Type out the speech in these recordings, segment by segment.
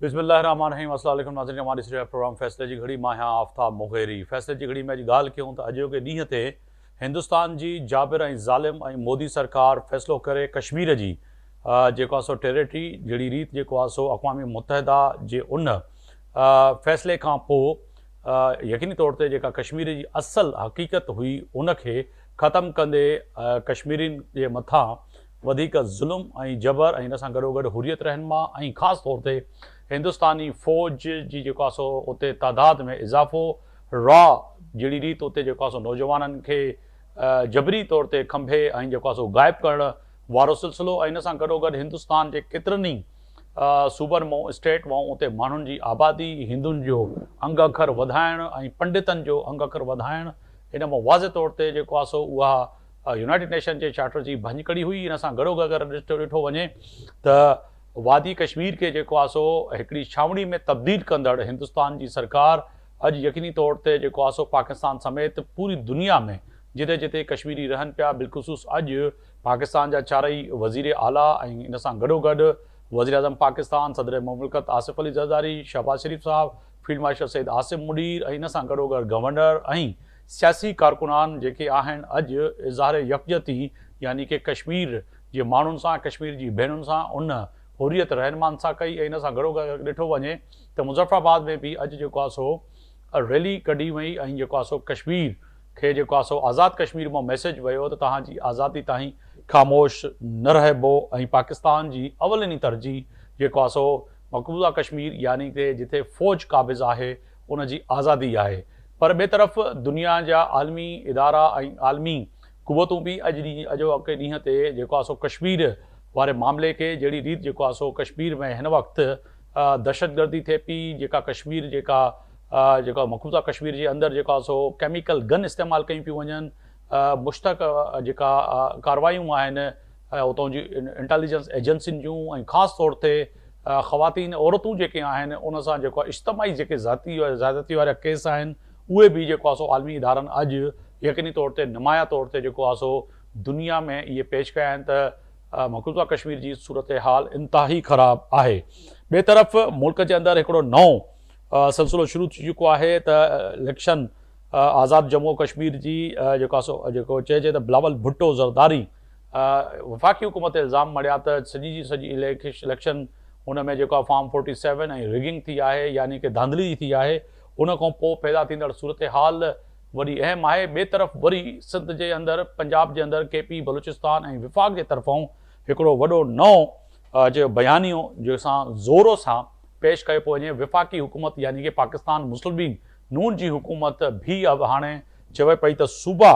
बिस्मिल्लाहिर्रहमानिर्रहीम। अस्सलाम वालेकुम नाज़रीन, हमारी इस प्रोग्राम फ़ैसले की घड़ी मां आहियां आफ्ताब मुग़ैरी। फ़ैसले की घड़ी में अॼु ॻाल्हि कयूं त अॼु के ॾींहं ते हिंदुस्तान जी जाबिर ऐं ज़ालिम ऐं मोदी सरकार फ़ैसिलो करे कश्मीर जी जेको आहे सो टेरिटरी जहिड़ी रीति जेको आहे सो अक़वाम मुतहदा जे उन फ़ैसिले खां पोइ यकीनी तौर ते जेका कश्मीर जी असल हक़ीक़त हुई उनखे ख़तमु कंदे कश्मीरियुनि जे मथां वधीक ज़ुल्म ऐं जबर ऐं हिन सां गॾोगॾु हुरियत रहनुमा ऐं ख़ासि तौर ते हिंदुस्तानी फ़ौज जी जेको आहे सो उते तादाद में इज़ाफ़ो रॉ जहिड़ी रीति उते जेको आहे सो नौजवाननि खे जबरी तौर ते खंभे ऐं जेको आहे सो गाइबु करणु वारो सिलसिलो ऐं हिन सां गॾोगॾु हिंदुस्तान जे केतिरनि ई सूबनि मां स्टेट मां उते माण्हुनि जी आबादी हिंदुनि जो अंग अखर वधाइणु ऐं पंडितनि जो अंग अखर वधाइणु इन मां वाज़े तौर ते जेको आहे सो उहा यूनाइटेड नेशन जे चार्टर जी भञकड़ी हुई। हिन सां गॾोगॾु अगरि ॾिठो वञे त वादी कश्मीर के जेको आहे सो हिकिड़ी छावनी में तब्दील कंदड़ हिंदुस्तान जी सरकार अॼु यकीनी तौर ते जेको आहे सो पाकिस्तान समेत पूरी दुनिया में जिते जिते कश्मीरी रहनि पिया बिलख़ुसूस अॼु पाकिस्तान जा चारई वज़ीर आला ऐं इन सां गॾोगॾु वज़ीर आज़म पाकिस्तान सदर मुमलिकत आसिफ अली ज़रदारी, शहबाज शरीफ़ साहब, फील्ड मार्शल सईद आसिम मुनीर ऐं इन सां गॾोगॾु गवर्नर ऐं सियासी कारकुनान जेके आहिनि अॼु इज़हार यकजहती यानी कि कश्मीर जे माण्हुनि सां कश्मीर जी भेणुनि सां उन हुरियत रहनुमानि सां कई। ऐं इन सां गॾोगॾु ॾिठो वञे त मुज़फ़राबाद में बि अॼु जेको आहे सो रैली कढी वई ऐं जेको आहे सो कश्मीर खे जेको आहे सो आज़ादु कश्मीर मां मैसेज वियो त तव्हांजी आज़ादी ताईं ख़ामोश न रहिबो ऐं पाकिस्तान जी अवलनी तरजीह जेको आहे सो मक़बूज़ा कश्मीर यानी कि जिथे फ़ौज क़ाबिज़ आहे उन जी आज़ादी आहे। पर ॿिए तरफ़ दुनिया जा आलमी इदारा ऐं आलमी क़ुवतूं बि अॼु के ॾींहं ते जेको आहे सो कश्मीर वारे मामले खे जहिड़ी रीति जेको आहे सो कश्मीर में हिन वक़्तु दहशतगर्दी थिए पई, जेका कश्मीर जेका मक़बूज़ा कश्मीर जे अंदरि जेको आहे सो केमिकल गन इस्तेमालु कयूं पियूं वञनि, मुश्तक जेका कार्रवायूं आहिनि उतां जी इंटेलिजेंस एजेंसियुनि जूं ऐं ख़ासि तौर ते ख़वातीन औरतूं जेके आहिनि उन सां जेको आहे इज्तमाही जेके ज़्यादती वारा केस आहिनि उहे बि जेको आहे सो आलमी इदारनि अॼु यकीनी तौर ते नुमाया तौर ते जेको आहे सो दुनिया में इहे पेश कया आहिनि त मक़बूज़ा कश्मीर जी सूरत हाल इंतिहाई ख़राबु आहे। ॿिए तरफ़ मुल्क जे अंदरि हिकिड़ो नओं सिलसिलो शुरू थी चुको आहे त इलेक्शन आज़ादु जम्मू कश्मीर जी जेको आहे सो जेको चइजे त बिलावल भुट्टो ज़रदारी वफ़ाक़ी हुकूमत ते इल्ज़ाम मढ़िया त सॼी जी सॼी इलेक्शन उन में जेको आहे फॉर्म 47 ऐं रिगिंग थी आहे यानी कि धांधली थी आहे। उन खां पोइ पैदा थींदड़ सूरत हाल वॾी अहम आहे। ॿिए तरफ़ वरी सिंध जे अंदरि पंजाब जे अंदरि केपी बलूचिस्तान ऐं विफ़ाक़ जे तरफ़ां हिकिड़ो वॾो नओं जो बयानियो जंहिंसां ज़ोरो सां पेश कयो पियो वञे। विफ़ाक़ी हुकूमत यानी कि पाकिस्तान मुस्लिम लीग नून जी हुकूमत बि अब हाणे चवे पई त सूबा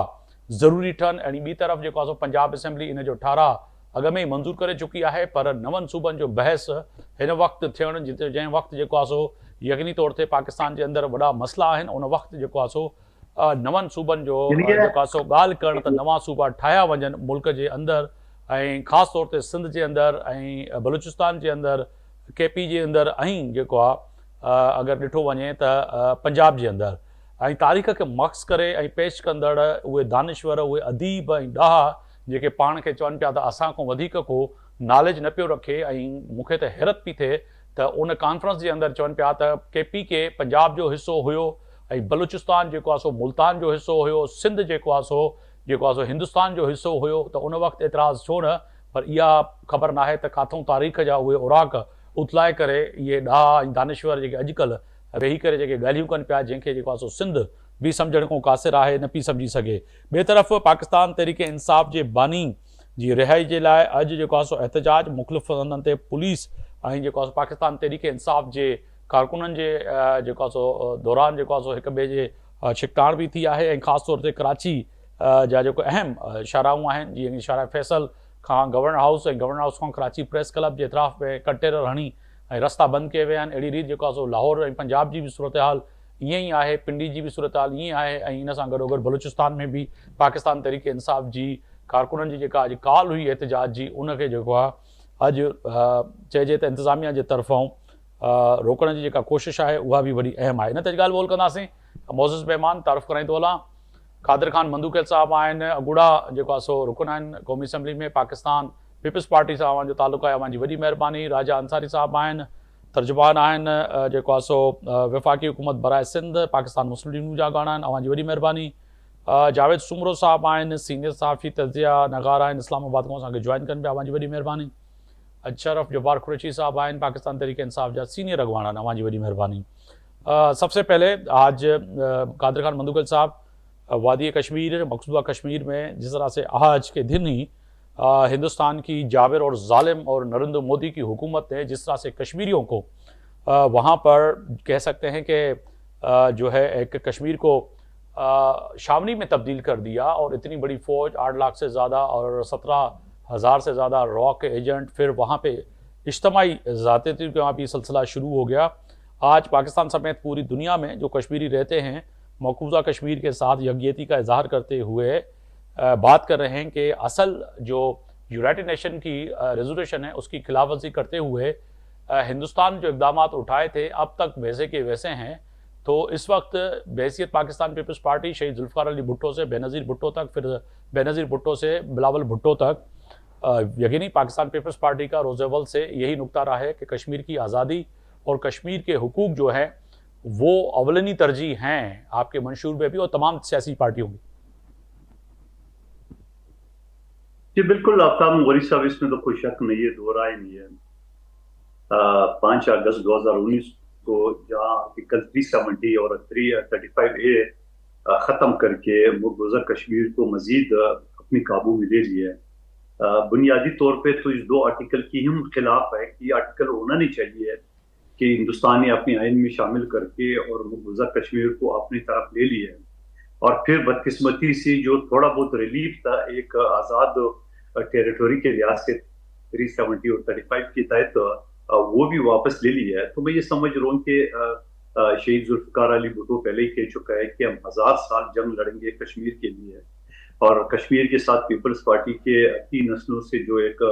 ज़रूरी ठहनि। ऐं ॿी तरफ़ जेको आहे सो पंजाब असेंबली इन जो ठाराह अॻ में ई मंज़ूर करे चुकी आहे, पर नवनि सूबनि जो बहस हिन वक़्तु थियणु जंहिं वक़्तु जेको आहे सो यकीनी तौर ते पाकिस्तान जे अंदरि वॾा मसइला आहिनि उन वक़्तु जेको आहे सो नवनि सूबनि जो जेको आहे सो ॻाल्हि करणु त नवां सूबा ठाहिया वञनि मुल्क जे अंदरि ऐं ख़ासि तौर ते सिंध जे अंदरि ऐं बलूचिस्तान जे अंदरि केपी जे अंदरि ऐं जेको आहे अगरि ॾिठो वञे त पंजाब जे अंदरि ऐं तारीख़ खे मक़्स करे ऐं पेश कंदड़ उहे दानिश्वर उहे अदीब ऐं ॾाह जेके पाण खे चवनि पिया त असां खां वधीक को नॉलेज न पियो रखे। ऐं मूंखे त हैरत पई थिए त उन कॉन्फ्रेंस जे अंदरि चवनि पिया त केपी के पंजाब जो हिसो हुयो ऐं बलूचिस्तान जेको आहे सो मुल्तान जो हिसो हुयो, सिंध जेको आहे सो हिंदुस्तान जो हिसो हुयो। त उन वक़्तु एतिराज़ु छो न, पर इहा ख़बर नाहे त किथां तारीख़ जा उहे उराक उतलाए करे इहे ॾाह ऐं दानिश्वर जेके अॼुकल्ह वेही करे जेके ॻाल्हियूं कनि पिया जंहिंखे जेको आहे सो सिंध बि सम्झण खां क़ासिर आहे, न पई सम्झी सघे। ॿिए तरफ़ पाकिस्तान तहरीक इंसाफ़ जे बानी जी रिहाई जे लाइ अॼु जेको आहे सो एहतजाज मुख़्तलिफ़ हंधनि ते पुलिस ऐं जेको आहे पाकिस्तान तहरीक इंसाफ़ जे कारकुननि जे जेको आहे सो दौरान जेको आहे सो हिक ॿिए जे छिकताण बि थी आहे। ऐं ख़ासि तौर ते कराची जा जेको अहम शाराऊं आहिनि जीअं कि शारा फैसल खां गवर्नर हाउस ऐं गवर्नर हाउस खां कराची प्रेस क्लब जे इतराफ़ में कंटेनर हणी ऐं रस्ता बंदि कये विया आहिनि। अहिड़ी रीति जेको आहे सो लाहौर ऐं पंजाब जी बि सूरत हाल ईअं ई आहे, पिंडी जी बि सूरत हाल ईअं आहे ऐं इन सां गॾोगॾु बलूचिस्तान में बि पाकिस्तान तहरीक इंसाफ़ जी कारकुननि जी जेका अॼु काल हुई एहतजाज जी उनखे जेको आहे अॼु चइजे त इंतिज़ामिया जे तरफ़ां रोकण जी जेका कोशिशि आहे उहा बि वॾी अहम आहे। इन ते ॻाल्हि ॿोल कंदासीं। मोज़िज़ मेहमान तारीफ़ कराईंदो हलां। क़ादिर ख़ान मंदूकेल साहब आहिनि, अगुड़ा जेको आहे सो रुकन आहिनि क़ौमी असैम्बली में, पाकिस्तान पीपल्स पार्टी सां अवां जो तालुक़ु आहे, अवां जी वॾी महिरबानी। राजा अंसारी साहब आहिनि, तर्जुमान आहिनि जेको आहे सो वफ़ाक़ी हुकूमत बराए सिंध पाकिस्तान मुस्लिम लीग जा गाना आहिनि, अवां जी वॾी महिरबानी। जावेद सुमरो साहब आहिनि, सीनियर सहाफ़ी तज़िया नगार आहिनि, इस्लामाबाद खां असांखे जॉइन कनि पिया, अवां जी वॾी महिरबानी। अशरफ जब्बार कुरैशी साहब आहिनि, पाकिस्तान तहरीक इंसाफ जा सीनियर अगवान आहिनि, अवां जी वॾी महिरबानी। सबसे पहले आज कादिर खान मंदुकल साहब, वादी कश्मीर मकसूदा कश्मीर में जिस तरह से आज के दिन ही हिंदुस्तान की जाबिर और जालिम और नरेंद्र मोदी की हुकूमत ने जिस तरह से कश्मीरियों को वहाँ पर कह सकते हैं कि जो है एक कश्मीर को छावनी में तब्दील कर दिया, और इतनी बड़ी फ़ौज 8 लाख से ज़्यादा और 17,000 से ज़्यादा रॉ के एजेंट, फिर वहाँ पे इज्तमाही ज़्यादती का भी सिलसिला शुरू हो गया। आज पाकिस्तान समेत पूरी दुनिया में जो कश्मीरी रहते हैं मकबूजा कश्मीर के साथ यकजहती का इजहार करते हुए बात कर रहे हैं कि असल जो यूनाइटेड नेशन की रेजोल्यूशन है उसकी खिलाफवर्जी करते हुए हिंदुस्तान जो इक़दाम उठाए थे अब तक वैसे के वैसे हैं। तो इस वक्त बहैसियत पाकिस्तान पीपल्स पार्टी शहीद जुल्फ़िकार अली भुट्टो से बेनज़ीर भुट्टो तक, फिर बेनज़ीर भुट्टो से बिलावल भुट्टो तक, यकीनी पाकिस्तान पीपल्स पार्टी का रोज़ अव्वल से यही नुक्ता रहा है कि कश्मीर की आज़ादी और कश्मीर के हुकूक जो हैं वो अवलनी तरजीह हैं आपके मंशूर में भी और तमाम सियासी पार्टियों में। जी बिल्कुल, आफ्ताब मोगरी साहब, इसमें तो कोई शक नहीं है, दो राय नहीं है। 5 अगस्त 2019 को जहाँ आर्टिकल 370 और 335A ख़त्म करके मकबूजा कश्मीर को मज़ीद अपने काबू में ले लिया है। बुनियादी तौर पे तो इस 2 आर्टिकल की हम खिलाफ है कि आर्टिकल होना नहीं चाहिए कि हिंदुस्तान ने अपने आइन में शामिल करके और मकबूजा कश्मीर को अपनी तरफ ले लिया है। और फिर बदकिस्मती से जो थोड़ा बहुत रिलीफ था एक आज़ाद टेरिटोरी के लिहाज से 370 और 35 के तहत वो भी वापस ले लिया है। तो मैं ये समझ रहा हूँ कि शहीद जुल्फ़िकार अली भुट्टो पहले ही कह चुका है कि हम 1000 साल जंग लड़ेंगे कश्मीर के लिए, और कश्मीर के साथ पीपल्स पार्टी के 3 नस्लों से जो एक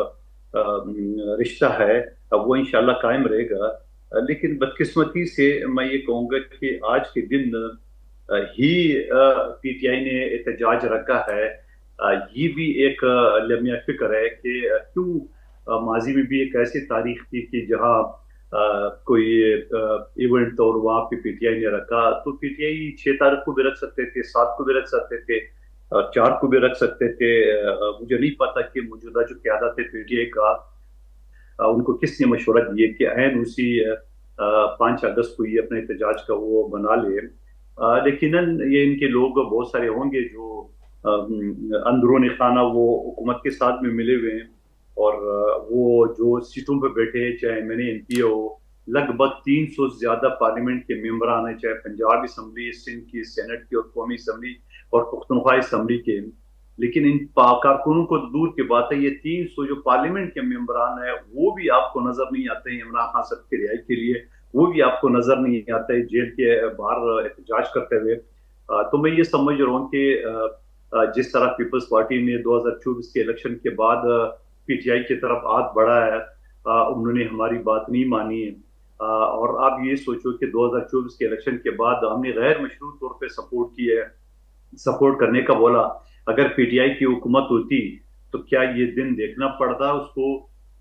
रिश्ता है वो इंशाल्लाह कायम रहेगा। लेकिन बदकिस्मती से मैं ये कहूँगा कि आज के दिन ही पीटीआई ने एहतजाज रखा है। ये भी एक लम्हा फिक्र है कि क्यों माजी में भी एक ऐसी तारीख थी कि जहाँ कोई इवेंट और वहाँ पे पीटीआई ने रखा, तो पीटीआई 6 तारीख को भी रख सकते थे, 7 को भी रख सकते थे, 4 को भी रख सकते थे। मुझे नहीं पता कि मौजूदा जो क़यादत है पीटीआई का उनको किसने मशवरा दिए कि ऐन उसी 5 अगस्त को ये अपने एहतजाज का वो बना ले। लेकिन ये इनके लोग बहुत सारे होंगे जो अंदरूनी खाना वो हुकूमत के साथ में मिले हुए हैं, और वो जो सीटों पर बैठे हैं, चाहे मैंने एमपी हो, लगभग 300 से ज़्यादा पार्लियामेंट के मेंबरान हैं, चाहे पंजाब असम्बली, सिंध की सेनेट की और कौमी असम्बली और पुख्तनख्वा असम्बली के। लेकिन इन कारकुनों को दूर की बात है, ये 300 जो पार्लियामेंट के मेंबरान है वो भी आपको नजर नहीं आते हैं इमरान खान साहब की रिहाई के लिए, वो भी आपको नजर नहीं आते हैं जेल के बाहर एहतजाज करते हुए। तो मैं ये समझ रहा हूँ कि जिस तरह पीपल्स पार्टी ने 2024 के इलेक्शन के बाद पीटीआई की तरफ हाथ बढ़ा है, उन्होंने हमारी बात नहीं मानी है। और आप ये सोचो कि 2024 के इलेक्शन के बाद हमने गैर मशरूत तौर पे सपोर्ट किया है, सपोर्ट करने का बोला। अगर पीटीआई की हुकूमत होती तो क्या ये दिन देखना पड़ता उसको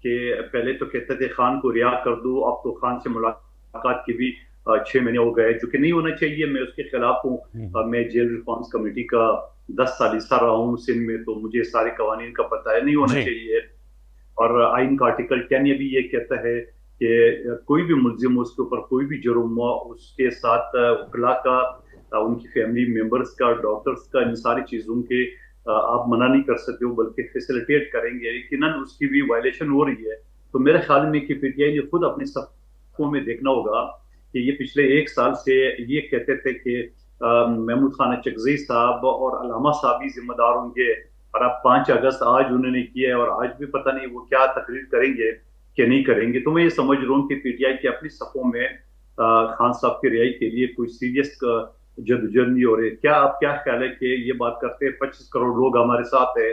कि पहले तो कहते थे खान को रिहा कर दो, अब तो खान से मुलाकात की भी 6 महीने हो गए, जो कि नहीं होना चाहिए। मैं उसके खिलाफ हूँ। मैं जेल रिफॉर्म्स कमेटी का 10 साल हिस्सा रहा हूँ सिंध में, तो मुझे सारे कवानीन का पता है, नहीं होना चाहिए। और आइन का आर्टिकल 10 ये भी ये कहता है कि कोई भी मुल्जिम, उसके ऊपर कोई भी जुर्म हुआ, उसके साथ वकला का, उनकी फैमिली मेंबर्स का, डॉक्टर्स का, इन सारी चीज़ों के आप मना नहीं कर सकते हो, बल्कि फैसिलिटेट करेंगे। लेकिन उसकी भी वायलेशन हो रही है। तो मेरे ख्याल में कि पीटीआई ने खुद अपने सफ़ों में देखना होगा कि ये पिछले 1 साल से ये कहते थे कि महमूद खान चकज़ई साहब और अलामा साहब ही जिम्मेदार होंगे, और अब 5 अगस्त आज उन्होंने किया है, और आज भी पता नहीं वो क्या तकरीर करेंगे कि नहीं करेंगे। तो मैं ये समझ रहा हूँ कि पीटीआई के अपनी सफ़ों में खान साहब की रिहाई के लिए कोई सीरियस जदोजहद नहीं हो रही। क्या आप क्या ख्याल है कि ये बात करते हैं 25 करोड़ लोग हमारे साथ है,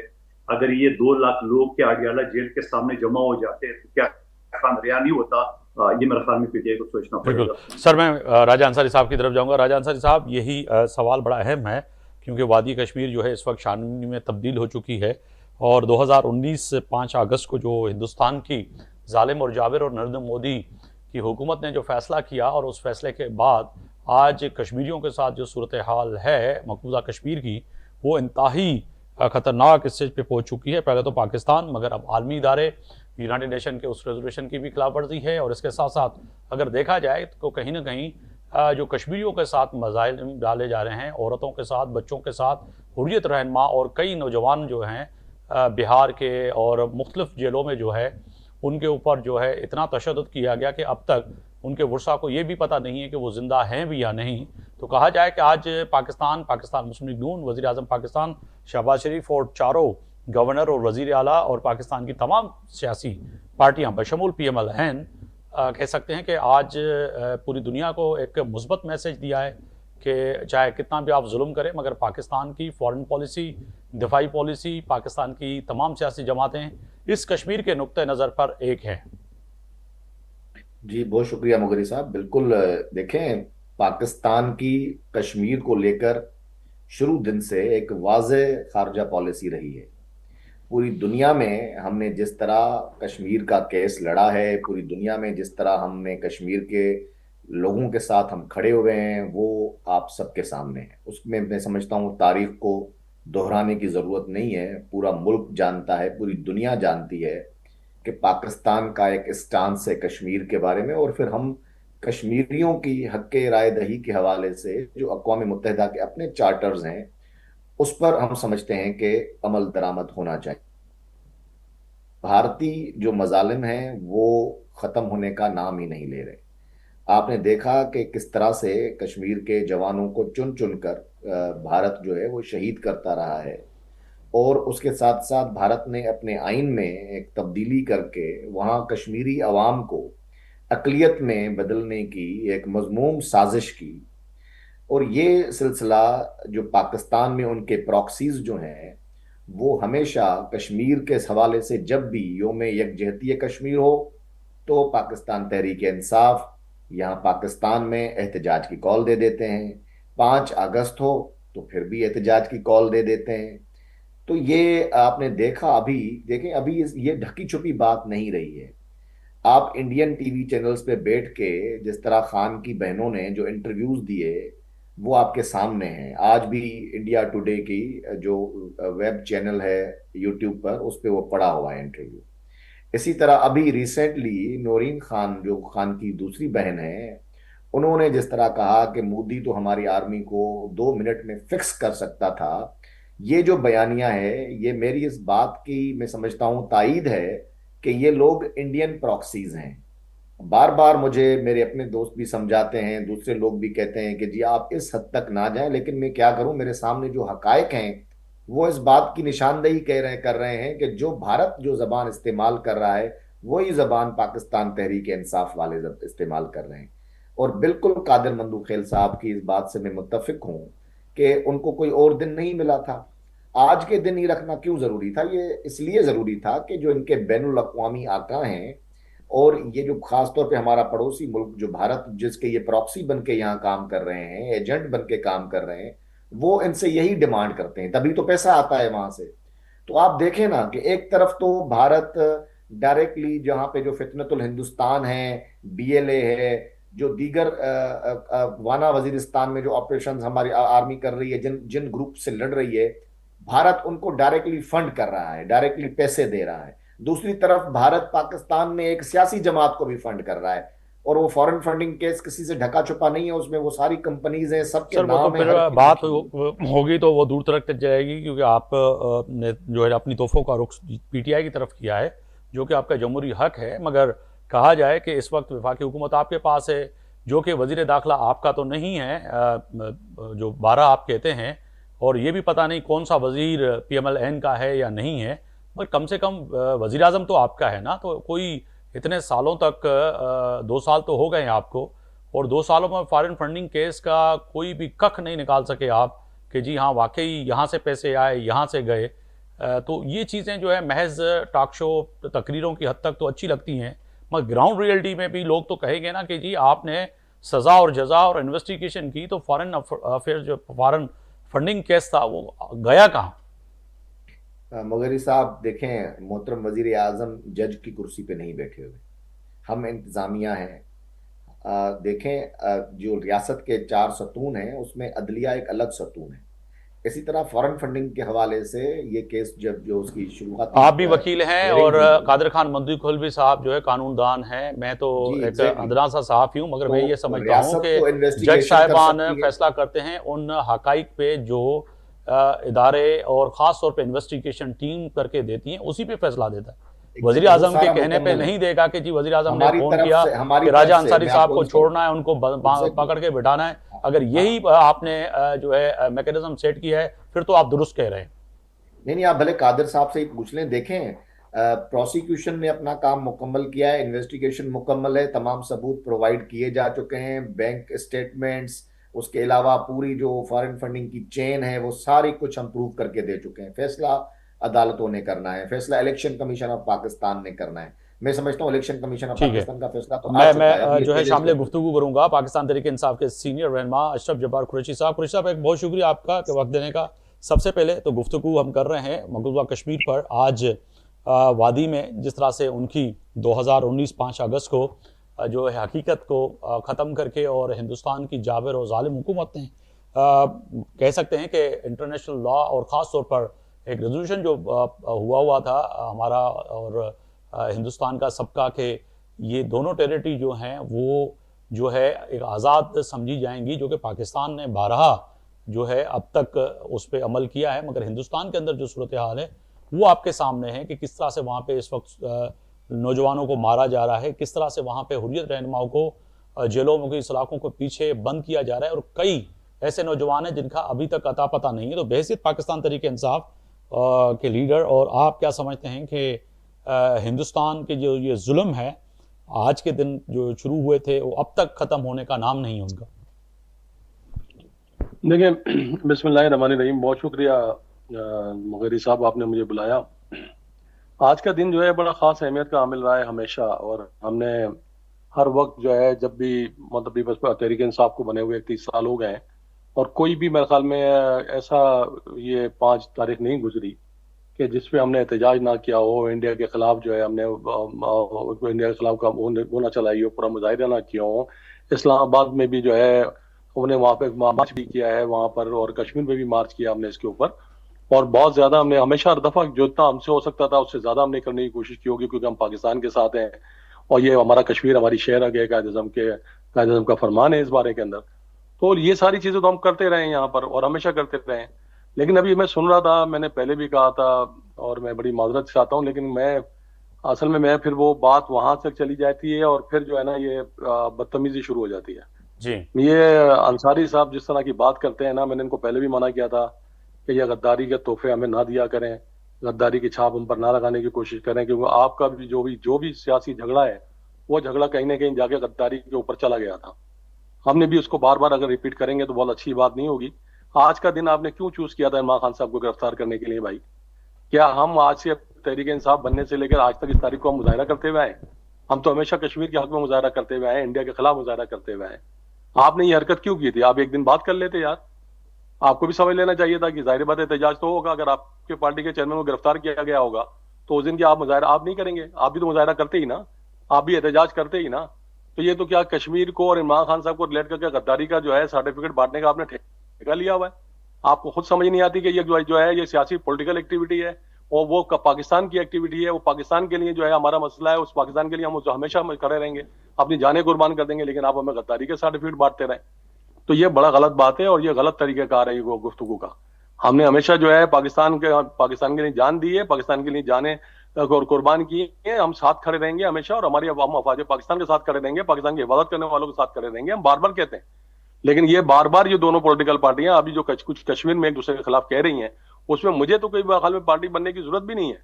अगर ये 2 लाख लोग के आडियाला जेल के सामने जमा हो जाते हैं तो क्या खान रिहा नहीं होता? ये मेरे ख्याल में पीटीआई को सोचना पड़ेगा। सर, मैं राजा अंसारी साहब की तरफ जाऊंगा। राजा अंसारी साहब, यही सवाल बड़ा अहम है क्योंकि वादी कश्मीर जो है इस वक्त छाननी में तब्दील हो चुकी है, और 2019 5 अगस्त को जो हिंदुस्तान की जालिम और जाबिर और नरेंद्र मोदी कि हुकूमत ने जो फ़ैसला किया और उस फैसले के बाद आज कश्मीरियों के साथ जो सूरत हाल है मकबूजा कश्मीर की, वो इंतहाई ख़तरनाक स्टेज पे पहुंच चुकी है। पहले तो पाकिस्तान, मगर अब आलमी इदारे, यूनाइटेड नेशन के उस रेजोल्यूशन की भी खिलाफ वर्जी है। और इसके साथ साथ अगर देखा जाए तो कहीं ना कहीं जो कश्मीरियों के साथ मज़ाइल डाले जा रहे हैं, औरतों के साथ, बच्चों के साथ, हुर्रियत रहनमा और कई नौजवान जो हैं बिहार के और मुख्तलिफ जेलों में जो है उनके ऊपर जो है इतना तशद्दुद किया गया कि अब तक उनके वर्सा को ये भी पता नहीं है कि वो ज़िंदा हैं भी या नहीं। तो कहा जाए कि आज पाकिस्तान मुस्लिम लीग नून, वज़ीर आज़म पाकिस्तान शहबाज शरीफ और चारों गवर्नर और वज़ीर आला और पाकिस्तान की तमाम सियासी पार्टियां बशमूल PMLN कह सकते हैं कि आज पूरी दुनिया को एक मुस्बत मैसेज दिया है कि चाहे कितना भी आप जुल्म करें, मगर पाकिस्तान की फ़ॉरेन पॉलिसी, दिफाई पॉलिसी, पाकिस्तान की तमाम सियासी जमातें इस कश्मीर के नुक्ते नज़र पर एक हैं। जी बहुत शुक्रिया मुगरी साहब। बिल्कुल देखें, पाकिस्तान की कश्मीर को लेकर शुरू दिन से एक वाज़े खारजा पॉलिसी रही है। पूरी दुनिया में हमने जिस तरह कश्मीर का केस लड़ा है, पूरी दुनिया में जिस तरह हमने कश्मीर के लोगों के साथ हम खड़े हुए हैं, वो आप सबके सामने है। उसमें मैं समझता हूँ तारीख को दोहराने की ज़रूरत नहीं है। पूरा मुल्क जानता है, पूरी दुनिया जानती है कि पाकिस्तान का एक स्टांस है कश्मीर के बारे में। और फिर हम कश्मीरियों की हक़ राय दही के हवाले से जो अक़वाम मुत्तहिदा के अपने चार्टर्स हैं, उस पर हम समझते हैं कि अमल दरामद होना चाहिए। भारतीय जो मजालिम हैं वो ख़त्म होने का नाम ही नहीं ले रहे। आपने देखा कि किस तरह से कश्मीर के जवानों को चुन चुन कर भारत जो है वो शहीद करता रहा है। और उसके साथ साथ भारत ने अपने आइन में एक तब्दीली करके वहाँ कश्मीरी अवाम को अक़लियत में बदलने की एक मज़मूम साजिश की। और ये सिलसिला जो पाकिस्तान में उनके प्रॉक्सीज जो हैं, वो हमेशा कश्मीर के हवाले से जब भी योम यकजहती कश्मीर हो तो पाकिस्तान तहरीक इंसाफ यहाँ पाकिस्तान में एहतजाज की कॉल दे देते हैं। 5 अगस्त हो तो फिर भी एहतजाज की कॉल दे देते हैं। तो ये आपने देखा, अभी देखें, अभी ये ढकी छुपी बात नहीं रही है। आप इंडियन टीवी चैनल्स पे बैठ के जिस तरह खान की बहनों ने जो इंटरव्यूज दिए वो आपके सामने हैं। आज भी इंडिया टुडे की जो वेब चैनल है यूट्यूब पर, उस पर वो पड़ा हुआ है इंटरव्यू। इसी तरह अभी रिसेंटली नौरीन खान, जो खान की दूसरी बहन है, उन्होंने जिस तरह कहा कि मोदी तो हमारी आर्मी को 2 मिनट में फिक्स कर सकता था। ये जो बयानिया है, ये मेरी इस बात की मैं समझता हूँ तायीद है कि ये लोग इंडियन प्रॉक्सीज हैं। बार बार मुझे मेरे अपने दोस्त भी समझाते हैं, दूसरे लोग भी कहते हैं कि जी आप इस हद तक ना जाएं, लेकिन मैं क्या करूं, मेरे सामने जो हकायक हैं वो इस बात की निशानदेही कर रहे हैं कि जो भारत जो जबान इस्तेमाल कर रहा है वही जबान पाकिस्तान तहरीक इंसाफ वाले इस्तेमाल कर रहे हैं। और बिल्कुल कादिर मंदूखेल साहब की इस बात से मैं मुत्तफिक हूँ कि उनको कोई और दिन नहीं मिला था। आज के दिन ही रखना क्यों जरूरी था? ये इसलिए जरूरी था कि जो इनके बैनुल अक़वामी आका हैं और ये जो खास तौर पे हमारा पड़ोसी मुल्क जो भारत, जिसके ये प्रॉक्सी बन के यहाँ काम कर रहे हैं, एजेंट बन के काम कर रहे हैं, वो इनसे यही डिमांड करते हैं, तभी तो पैसा आता है वहां से। तो आप देखें ना कि एक तरफ तो भारत डायरेक्टली जहाँ पे जो फितनतुल हिंदुस्तान है, BLA है, जो दीगर वाना वजीरिस्तान में जो ऑपरेशन हमारी आर्मी कर रही है, जिन जिन ग्रुप से लड़ रही है, भारत उनको डायरेक्टली फंड कर रहा है, डायरेक्टली पैसे दे रहा है। दूसरी तरफ भारत पाकिस्तान में एक सियासी जमात को भी फंड कर रहा है, और वो फॉरेन फंडिंग केस किसी से ढका छुपा नहीं है, उसमें वो सारी कंपनीज हैं, सबके सर वो तो नाम फिर है। बात होगी तो वो दूर तक जाएगी, क्योंकि आप ने जो है अपनी तोहफों का रुख PTI की तरफ किया है, जो कि आपका जमहूरी हक है। मगर कहा जाए कि इस वक्त वफाकी हुकूमत आपके पास है, जो कि वज़ीर दाखिला आपका तो नहीं है, जो 12 आप कहते हैं, और ये भी पता नहीं कौन सा वज़ीर PMLN का है या नहीं है, पर कम से कम वज़ीर आज़म तो आपका है ना। तो कोई इतने सालों तक 2 साल तो हो गए हैं आपको, और 2 सालों में फॉरेन फंडिंग केस का कोई भी कख नहीं निकाल सके आप कि जी हाँ वाकई यहाँ से पैसे आए, यहाँ से गए। तो ये चीज़ें जो है महज टॉक शो तकरीरों की हद तक तो अच्छी लगती हैं, मगर ग्राउंड रियलिटी में भी लोग तो कहेंगे ना कि जी आपने सज़ा और जज़ा और इन्वेस्टिगेशन की, तो फॉरेन अफेयर जो फॉरेन फंडिंग केस था वो गया कहाँ? मगरी साहब देखें, मोहतरम वजीर आजम जज की कुर्सी पे नहीं बैठे हुए, हम इंतजामिया हैं, देखें जो रियासत के 4 सतून हैं उसमें अदलिया एक अलग सतून है। इसी तरह फॉरेन फंडिंग के हवाले से ये केस जब जो उसकी शुरुआत आप भी वकील हैं hearing और हुई थी, कादिर खान मंदी खुलवी साहब जो है कानूनदान हैं, मैं तो जी एक एग्जैक्टली, अदना सा सहाफ़ी हूँ, मगर मैं ये तो समझता हूँ रियासत कि तो जज इन्वेस्टिगेशन कर साहिबान सकती है। फैसला करते हैं उन हकाइक पे जो इदारे और ख़ास तौर पे इन्वेस्टिगेशन टीम करके देती हैं, उसी पे फैसला देता है। वज़ीर वो आज़म के सारा कहने पे मुकम्मल है। नहीं देगा कि जी वज़ीर आज़म ने हमारी फ़ोन तरफ किया से हमारी कि तरफ राजा से अंसारी मैं साहब आपको को बताऊं, छोड़ना है, उनको एग्जैक्टली, पकड़ के बिठाना है। अगर हाँ, यही आपने जो है मैकेनिज्म सेट किया है, फिर तो आप दुरुस्त कह रहे हैं। नहीं आप भले कादिर साहब से ही पूछ लें। देखें प्रोसिक्यूशन ने अपना काम मुकम्मल किया है, इन्वेस्टिगेशन मुकम्मल है, तमाम सबूत प्रोवाइड किए जा चुके हैं, बैंक स्टेटमेंट्स, उसके अलावा पूरी जो फॉरेन फंडिंग की चेन है वो सारी कुछ हम प्रूव करके दे चुके हैं। फैसला अदालतों ने करना है, फैसला इलेक्शन कमीशन ऑफ पाकिस्तान ने करना है। मैं समझता हूँ इलेक्शन कमीशन ऑफ ठीक है, पाकिस्तान का फैसला तो आ चुका है, अब मैं ये जो है पेश शामिल कर गुफ्तगू करूंगा पाकिस्तान तहरीक इंसाफ के सीनियर रहनुमा अशरफ जब्बार कुरैशी साहब। कुरैशी साहब, एक बहुत शुक्रिया आपका कि वक्त देने का। सबसे पहले तो गुफ्तगू हम कर रहे हैं मकबूजा कश्मीर पर। आज वादी में जिस तरह से उनकी 2019 5 अगस्त को जो है हकीकत को ख़त्म करके और हिंदुस्तान की जाबिर और ज़ालिम हुकूमत ने कह सकते हैं कि इंटरनेशनल लॉ और ख़ास तौर पर एक रेजोल्यूशन जो हुआ था हमारा और हिंदुस्तान का सबका, के ये दोनों टेरिटरी जो हैं वो जो है एक आज़ाद समझी जाएंगी, जो कि पाकिस्तान ने बारहा जो है अब तक उस पर अमल किया है। मगर हिंदुस्तान के अंदर जो सूरत हाल है वो आपके सामने है कि किस तरह से वहाँ पे इस वक्त नौजवानों को मारा जा रहा है, किस तरह से वहाँ पे हुर्रियत रहनुमाओं को जेलों में की सलाखों को पीछे बंद किया जा रहा है, और कई ऐसे नौजवान हैं जिनका अभी तक अता पता नहीं है। तो बहसियत पाकिस्तान तहरीक इंसाफ के लीडर, और आप क्या समझते हैं कि हिंदुस्तान के जो ये जुल्म है आज के दिन जो शुरू हुए थे वो अब तक ख़त्म होने का नाम नहीं है उनका? देखिए, बिस्मिल्लाहिर्रहमानिर्रहीम, बहुत शुक्रिया मुगेरी साहब, आपने मुझे बुलाया। आज का दिन जो है बड़ा ख़ास अहमियत का हामिल रहा है हमेशा, और हमने हर वक्त जो है जब भी मतलब पीपल्स तहरीक इंसाफ को बने हुए 30 साल हो गए हैं, और कोई भी मेरे ख्याल में ऐसा ये 5 तारीख नहीं गुजरी कि जिस पे हमने एहतजाज ना किया हो, इंडिया के खिलाफ जो है हमने इंडिया के खिलाफ का वो ना चलाई हो, पूरा मुजाहिरा ना किया हो। इस्लामाबाद में भी जो है हमने वहाँ पे मार्च भी किया है वहाँ पर, और कश्मीर में भी मार्च किया हमने इसके ऊपर, और बहुत ज़्यादा हमने हमेशा हर दफ़ा जो इतना हमसे हो सकता था उससे ज़्यादा हमने करने की कोशिश की होगी, क्योंकि हम पाकिस्तान के साथ हैं और ये हमारा कश्मीर हमारी शहर है, कायद-ए-आज़म का फरमान है इस बारे के अंदर। तो ये सारी चीज़ें तो हम करते रहे यहाँ पर और हमेशा करते रहे हैं। लेकिन अभी मैं सुन रहा था, मैंने पहले भी कहा था और मैं बड़ी माजरत चाहता हूँ, लेकिन असल में मैं फिर वो बात वहाँ तक चली जाती है और फिर जो है ना ये बदतमीजी शुरू हो जाती है जी। ये अंसारी साहब जिस तरह की बात करते हैं ना, मैंने इनको पहले भी मना किया था कि ये गद्दारी के तोहफे हमें ना दिया करें, गद्दारी की छाप हम पर ना लगाने की कोशिश करें, क्योंकि आपका भी जो भी सियासी झगड़ा है वो झगड़ा कहीं ना कहीं जाके गद्दारी के ऊपर चला गया था। हमने भी उसको बार बार अगर रिपीट करेंगे तो बहुत अच्छी बात नहीं होगी। आज का दिन आपने क्यों चूज किया था इमरान खान साहब को गिरफ्तार करने के लिए भाई? क्या हम आज से तहरीक इंसाफ बनने से लेकर आज तक इस तारीख को हम मुजाहरा करते हुए आए? हम तो हमेशा कश्मीर के हक में मुजाहरा करते हुए आए, इंडिया के खिलाफ मुजाहरा करते हुए आए। आपने ये हरकत क्यों की थी? आप एक दिन बात कर लेते यार, आपको भी समझ लेना चाहिए था कि जाहिर बात है एहतजाज तो होगा। अगर आपके पार्टी के चेयरमैन को गिरफ्तार किया गया होगा तो उस दिन की आप मुजाहरा आप नहीं करेंगे? आप भी तो मुजाहरा करते ही ना, आप भी एहतजाज करते ही ना। तो ये तो क्या कश्मीर को और इमरान खान साहब को रिलेट करके गद्दारी का जो है सर्टिफिकेट बांटने का आपने ठेका लिया हुआ है? आपको खुद समझ नहीं आती कि ये जो है ये सियासी पॉलिटिकल एक्टिविटी है और वो पाकिस्तान की एक्टिविटी है। वो पाकिस्तान के लिए जो है हमारा मसला है, उस पाकिस्तान के लिए हम हमेशा खड़े रहेंगे, अपनी जानें कुर्बान कर देंगे, लेकिन आप हमें गद्दारी के सर्टिफिकेट बांटते रहे। तो ये बड़ा गलत बात है और ये गलत तरीक़ेकार है ये गुफ्तगू का। हमने हमेशा जो है पाकिस्तान के लिए जान दी है, पाकिस्तान के लिए जाने और कुर्बान किए हैं। हम साथ खड़े रहेंगे हमेशा और हमारी अफवाज पाकिस्तान के साथ खड़े रहेंगे, पाकिस्तान की हिफाजत करने वालों के साथ खड़े रहेंगे। हम बार बार कहते हैं, लेकिन ये बार बार ये दोनों पॉलिटिकल पार्टियां अभी जो कुछ कश्मीर में एक दूसरे के खिलाफ कह रही हैं, उसमें मुझे तो कोई ख्याल में पार्टी बनने की जरूरत भी नहीं है।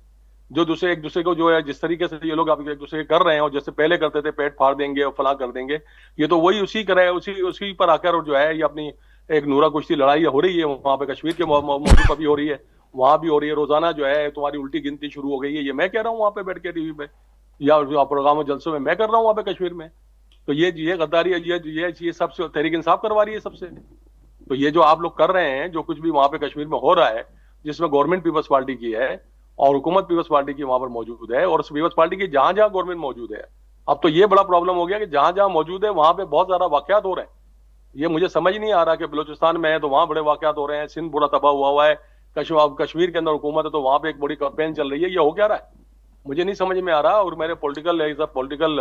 जो दूसरे एक दूसरे को जो है जिस तरीके से ये लोग एक दूसरे कर रहे हैं और जैसे पहले करते थे पेट फाड़ देंगे और फला कर देंगे, ये तो वही उसी करे उसी पर आकर और जो है ये अपनी एक नूरा कुश्ती लड़ाई हो रही है वहां पे कश्मीर के मौजूद पर भी हो रही है, वहां भी हो रही है। रोजाना जो है तुम्हारी उल्टी गिनती शुरू हो गई है, ये मैं कह रहा हूँ वहां पे बैठ के टीवी पे या प्रोग्राम जलसों में मैं कर रहा हूँ वहां पे कश्मीर में। तो ये गद्दारी ये सबसे तहरीक इंसाफ करवा रही है सबसे। तो ये जो आप लोग कर रहे हैं, जो कुछ भी वहां पे कश्मीर में हो रहा है, जिसमें गवर्नमेंट पीपल्स पार्टी की है और हुकूमत पीपल्स पार्टी की वहां पर मौजूद है, और उस पीपल्स पार्टी की जहां जहां गवर्नमेंट मौजूद है اب تو یہ بڑا پرابلم ہو گیا کہ جہاں جہاں موجود ہے وہاں پہ بہت زیادہ واقعات ہو رہے ہیں. یہ مجھے سمجھ نہیں آ رہا کہ بلوچستان میں ہے تو وہاں بڑے واقعات ہو رہے ہیں, سندھ پورا تباہ ہوا ہے, کشمیر کے اندر حکومت ہے تو وہاں پہ ایک بڑی کیمپین چل رہی ہے. یہ ہو کیا رہا ہے مجھے نہیں سمجھ میں آ رہا, اور میرے پولیٹیکل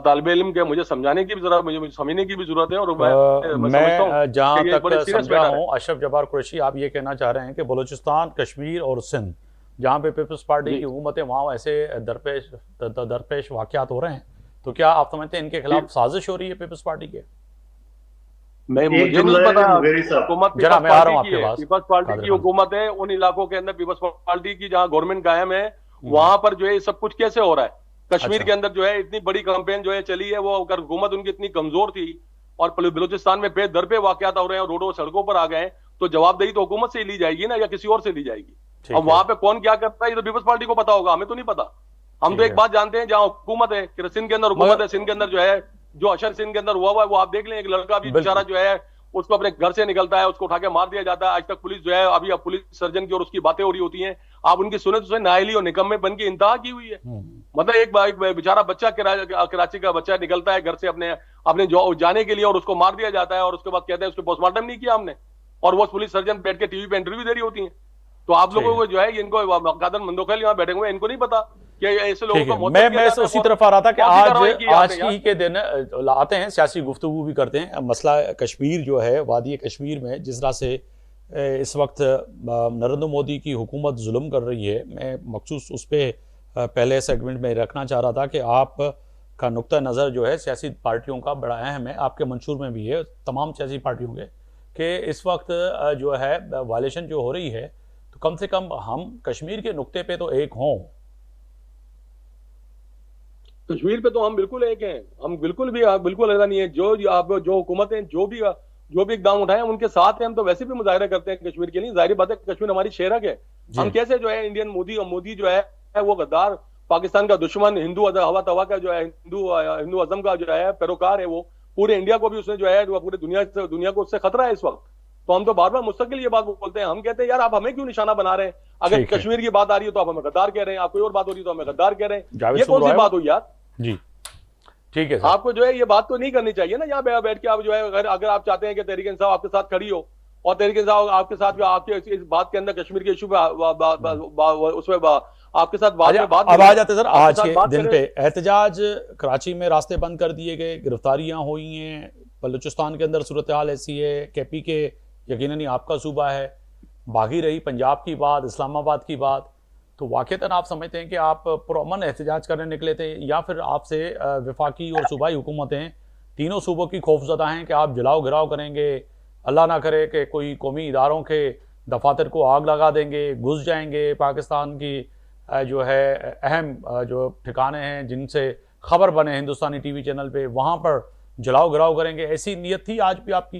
طالب علم کے مجھے سمجھانے کی بھی ضرورت, مجھے سمجھنے کی بھی ضرورت ہے. اور میں سمجھتا ہوں جہاں کہ یہ تک بڑے سیریس سمجھا میٹر ہے. ہوں اشرف جبار قریشی, آپ یہ کہنا چاہ رہے ہیں کہ بلوچستان, کشمیر اور سندھ جہاں پہ پیپلز پارٹی کی حکومت ہے وہاں ایسے درپیش واقعات ہو رہے ہیں, تو کیا آپ سمجھتے ہیں ان کے خلاف سازش ہو رہی ہے پیپلز پارٹی کے؟ مجھے نہیں پتا, حکومت پیپلز پارٹی کی حکومت ہے ان علاقوں کے اندر, پیپلز پارٹی کی جہاں گورنمنٹ قائم ہے وہاں پر جو ہے سب کچھ کیسے ہو رہا ہے؟ کشمیر کے اندر جو ہے اتنی بڑی کیمپین جو ہے چلی ہے, وہ اگر حکومت ان کی اتنی کمزور تھی اور بلوچستان میں بے در پہ واقعات ہو رہے ہیں اور روڈوں سڑکوں پر آ گئے ہیں, تو جواب دہی تو حکومت سے ہی لی جائے گی نا, یا کسی اور سے لی جائے گی. اب وہاں پہ کون کیا کرتا ہے یہ تو پیپلز پارٹی کو پتا ہوگا, ہمیں تو نہیں پتا. ہم تو ایک بات جانتے ہیں, جہاں حکومت ہے کہ سندھ کے اندر حکومت ہے, سندھ کے اندر جو ہے جو اشر سندھ کے اندر ہوا ہے وہ آپ دیکھ لیں, ایک لڑکا بھی بیچارہ جو ہے اس کو اپنے گھر سے نکلتا ہے, اس کو اٹھا کے مار دیا جاتا ہے. آج تک پولیس جو ہے ابھی اب پولیس سرجن کی اور اس کی باتیں ہو رہی ہوتی ہیں, آپ ان کی سنیں تو نااہلی اور نکمے بن کی انتہا کی ہوئی ہے. مطلب ایک بیچارہ بچہ کراچی کا بچہ نکلتا ہے گھر سے اپنے جانے کے لیے اور اس کو مار دیا جاتا ہے, اور اس کے بعد کہتے ہیں اس کو پوسٹ مارٹم نہیں کیا ہم نے, اور وہ پولیس سرجن بیٹھ کے ٹی وی پہ انٹرویو دے رہی ہوتی ہیں. تو آپ لوگوں کو جو ہے ان کو قادر مندوخیل یہاں بیٹھے ہوئے ان کو نہیں پتا کہ ایسے لوگوں کو موت میں اسی طرف آ رہا تھا کہ آج ہی کے دن آتے ہیں, سیاسی گفتگو بھی کرتے ہیں. مسئلہ کشمیر جو ہے, وادی کشمیر میں جس طرح سے اس وقت نریندر مودی کی حکومت ظلم کر رہی ہے, میں مخصوص اس پہ پہلے سیگمنٹ میں رکھنا چاہ رہا تھا کہ آپ کا نقطہ نظر جو ہے سیاسی پارٹیوں کا بڑا اہم ہے, آپ کے منشور میں بھی ہے, تمام سیاسی پارٹیوں کے, کہ اس وقت جو ہے وائلیشن جو ہو رہی ہے تو کم سے کم ہم کشمیر کے نقطے پہ تو ایک ہوں. کشمیر پہ تو ہم بالکل ایک ہیں, ہم بالکل ایسا نہیں ہے. جو حکومتیں جو بھی اقدام اٹھائے ان کے ساتھ ہیں. ہم تو ویسے بھی مظاہرہ کرتے ہیں کشمیر کے لیے, ظاہری بات ہے کشمیر ہماری شہرک ہے. ہم کیسے جو ہے انڈین مودی جو ہے وہ غدار, پاکستان کا دشمن, ہندو ہوا توا کا جو ہے ہندو ازم کا جو ہے پیروکار ہے, وہ پورے انڈیا کو بھی اس نے جو ہے پورے دنیا کو اس سے خطرہ ہے اس وقت. تو ہم تو بار بار مستقل یہ بات بولتے ہیں, ہم کہتے ہیں یار آپ ہمیں کیوں نشانہ بنا رہے ہیں؟ اگر کشمیر کی بات آ رہی ہے تو آپ ہمیں غدار کہہ رہے ہیں, آپ کوئی اور بات ہو رہی ہے تو ہمیں غدار کہہ رہے ہیں. یہ کون سی بات ہوئی یار؟ جی ٹھیک ہے, آپ کو جو ہے یہ بات تو نہیں کرنی چاہیے نا یہاں بیٹھ کے. آپ جو ہے اگر آپ چاہتے ہیں کہ تحریک انصاف آپ کے ساتھ کھڑی ہو, اور تحریک انصاف آپ کے ساتھ آپ کے اس بات کے اندر کشمیر کے ایشو پہ اس میں آپ کے ساتھ بات اب آ جاتے سر آج کے دن پہ احتجاج. کراچی میں راستے بند کر دیے گئے, گرفتاریاں ہوئی ہیں, بلوچستان کے اندر صورتحال ایسی ہے, کے پی کے یقیناً آپ کا صوبہ ہے, باقی رہی پنجاب کی بات, اسلام آباد کی بات, تو واقعتاً آپ سمجھتے ہیں کہ آپ پرامن احتجاج کرنے نکلے تھے, یا پھر آپ سے وفاقی اور صوبائی حکومتیں تینوں صوبوں کی خوفزدہ ہیں کہ آپ جلاؤ گراؤ کریں گے, اللہ نہ کرے کہ کوئی قومی اداروں کے دفاتر کو آگ لگا دیں گے, گھس جائیں گے پاکستان کی جو ہے اہم جو ٹھکانے ہیں جن سے خبر بنے ہندوستانی ٹی وی چینل پہ, وہاں پر جلاؤ گراؤ کریں گے, ایسی نیت تھی آج بھی آپ کی؟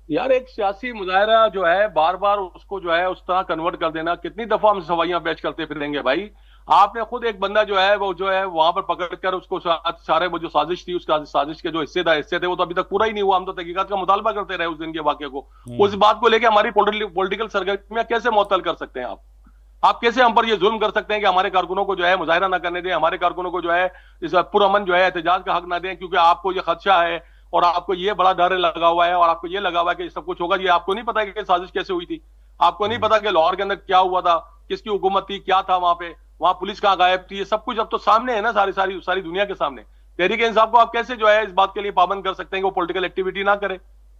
یار ایک سیاسی مظاہرہ جو ہے بار بار اس کو جو ہے اس طرح کنورٹ کر دینا, کتنی دفعہ ہم سوائیاں پیش کرتے پھریں گے بھائی. آپ نے خود ایک بندہ جو ہے وہ جو ہے وہاں پر پکڑ کر اس کو سارے وہ جو سازش تھی اس کا سازش کے جو حصے تھے وہ تو ابھی تک پورا ہی نہیں ہوا. ہم تو تحقیقات کا مطالبہ کرتے رہے اس دن کے واقعے کو. اس بات کو لے کے ہماری پولیٹیکل سرگرمیاں کیسے معطل کر سکتے ہیں آپ کیسے ہم پر یہ ظلم کر سکتے ہیں کہ ہمارے کارکنوں کو جو ہے مظاہرہ نہ کرنے دیں, ہمارے کارکنوں کو جو ہے اس پرامن جو ہے احتجاج کا حق نہ دیں, کیونکہ آپ کو یہ خدشہ ہے اور آپ کو یہ بڑا ڈر لگا ہوا ہے, اور آپ کو یہ لگا ہوا ہے کہ سب کچھ ہوگا. یہ آپ کو نہیں پتا کہ سازش کیسے ہوئی تھی, آپ کو نہیں پتا کہ لاہور کے اندر کیا ہوا تھا, کس کی حکومت تھی, کیا تھا وہاں پولیس کہاں غائب تھی, یہ سب کچھ اب تو سامنے ہے نا, ساری دنیا کے سامنے. تحریک انصاف کو آپ کیسے جو ہے اس بات کے لیے پابند کر سکتے ہیں کہ وہ پولیٹیکل ایکٹیویٹی نہ کرے,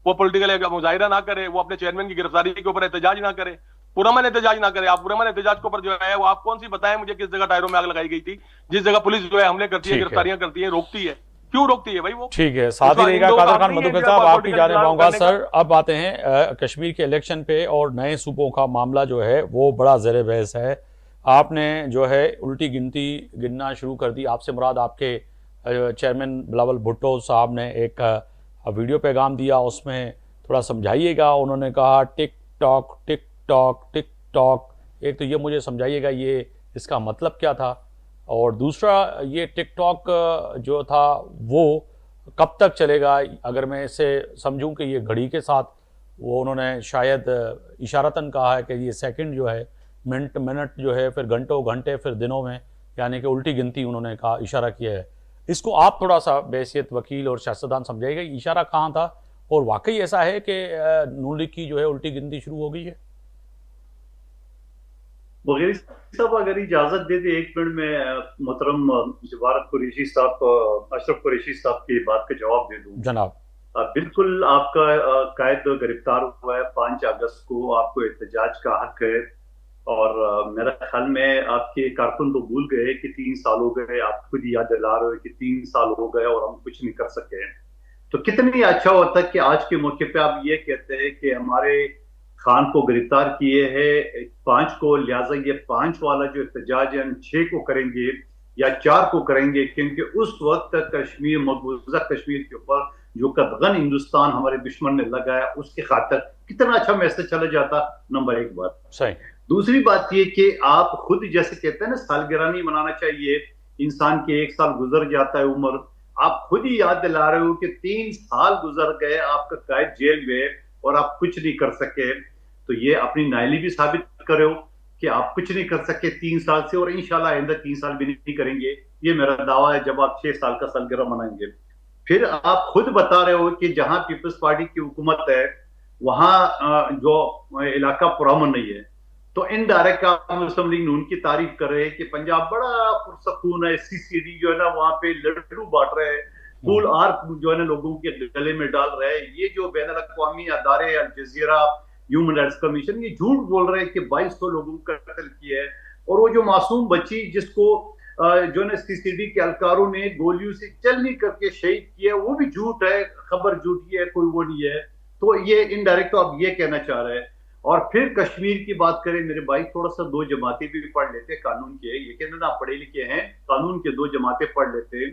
وہ پولیٹیکل مظاہرہ نہ کرے, وہ اپنے چیئرمین کی گرفتاری کے اوپر احتجاج نہ کرے, پرامن احتجاج نہ کرے؟ آپ پرامن احتجاج کے اوپر جو ہے وہ آپ کون سی بتائیں مجھے کس جگہ ٹائروں میں آگ لگائی گئی تھی, جس جگہ پولیس جو ہے حملے کرتی ہے, گرفتاریاں کرتی ہے, روکتی ہے, کیوں روکتی ہے بھائی وہ؟ ٹھیک ہے, ساتھ ہی رہے گا قادر خان مدوخیل صاحب, آپ کی جانب آؤں گا. سر اب آتے ہیں کشمیر کے الیکشن پہ, اور نئے صوبوں کا معاملہ جو ہے وہ بڑا زیر بحث ہے. آپ نے جو ہے الٹی گنتی گننا شروع کر دی. آپ سے مراد آپ کے چیئرمین بلاول بھٹو صاحب نے ایک ویڈیو پیغام دیا, اس میں تھوڑا سمجھائیے گا. انہوں نے کہا TikTok TikTok TikTok. ایک تو یہ مجھے سمجھائیے گا یہ اس کا مطلب کیا تھا, اور دوسرا یہ ٹک ٹاک جو تھا وہ کب تک چلے گا؟ اگر میں اسے سمجھوں کہ یہ گھڑی کے ساتھ, وہ انہوں نے شاید اشارتاً کہا ہے کہ یہ سیکنڈ جو ہے منٹ جو ہے, پھر گھنٹوں گھنٹے, پھر دنوں میں, یعنی کہ الٹی گنتی انہوں نے کہا, اشارہ کیا ہے. اس کو آپ تھوڑا سا بحیثیت وکیل اور سیاستدان سمجھائے گا اشارہ کہاں تھا، اور واقعی ایسا ہے کہ نون لیگ کی جو ہے الٹی گنتی شروع ہو گئی ہے؟ مغیری صاحب اگر اجازت دے دے ایک منٹ میں محترم جوارت قریشی صاحب اشرف قریشی صاحب کی بات کا جواب دے دوں. جناب بالکل آپ کا قائد گرفتار ہوا ہے 5 اگست کو، آپ کو احتجاج کا حق ہے، اور میرا خیال میں آپ کے کارکن تو بھول گئے کہ 3 سال ہو گئے، آپ خود یاد دلا رہے ہو کہ 3 سال ہو گئے اور ہم کچھ نہیں کر سکے. تو کتنی اچھا ہوتا کہ آج کے موقع پہ آپ یہ کہتے ہیں کہ ہمارے خان کو گرفتار کیے ہیں 5 کو، لہٰذا یہ 5 والا جو احتجاج ہے ہم 6 کو کریں گے یا 4 کو کریں گے، کیونکہ اس وقت کشمیر، مقبوضہ کشمیر کے اوپر جو قدغن ہندوستان ہمارے دشمن نے لگایا، اس کی خاطر کتنا اچھا میسج چلا جاتا. نمبر 1 بات. صحیح. دوسری بات یہ کہ آپ خود جیسے کہتے ہیں نا سالگرہ نہیں منانا چاہیے، انسان کے 1 سال گزر جاتا ہے عمر، آپ خود ہی یاد دلا رہے ہو کہ 3 سال گزر گئے، آپ کا قائد جیل میں اور آپ کچھ نہیں کر سکے. تو یہ اپنی نااہلی بھی ثابت کرے ہو کہ آپ کچھ نہیں کر سکے 3 سال سے، اور انشاءاللہ آئندہ 3 سال بھی نہیں کریں گے. یہ میرا دعویٰ ہے جب آپ 6 سال کا سالگرہ منائیں گے. پھر آپ خود بتا رہے ہو کہ جہاں پیپلز پارٹی کی حکومت ہے وہاں جو علاقہ پرامن نہیں ہے، تو انڈائریکٹ آپ مسلم لیگ نون کی تعریف کر رہے ہیں کہ پنجاب بڑا پرسکون ہے، سی سی ڈی جو ہے نا وہاں پہ لڈو بانٹ رہے ہیں، پھول آر جو ہے نا لوگوں کے گلے میں ڈال رہے ہیں. یہ جو بین الاقوامی ادارے الجزیرہ، ہیومن رائٹس کمیشن، یہ جھوٹ بول رہے ہیں کہ 2200 لوگوں کا قتل کیا ہے، اور وہ جو معصوم بچی جس کو جو نا سی سی ڈی کے اہلکاروں نے گولیوں سے چلنی کر کے شہید کیا، وہ بھی جھوٹ ہے، خبر جھوٹی ہے، کوئی وہ نہیں ہے. تو یہ انڈائریکٹ تو آپ یہ کہنا چاہ رہے ہیں. اور پھر کشمیر کی بات کریں میرے بھائی، تھوڑا سا 2 جماعتیں بھی پڑھ لیتے قانون کے، یہ کہنا نا پڑھے لکھے ہیں، قانون کے 2 جماعتیں پڑھ لیتے.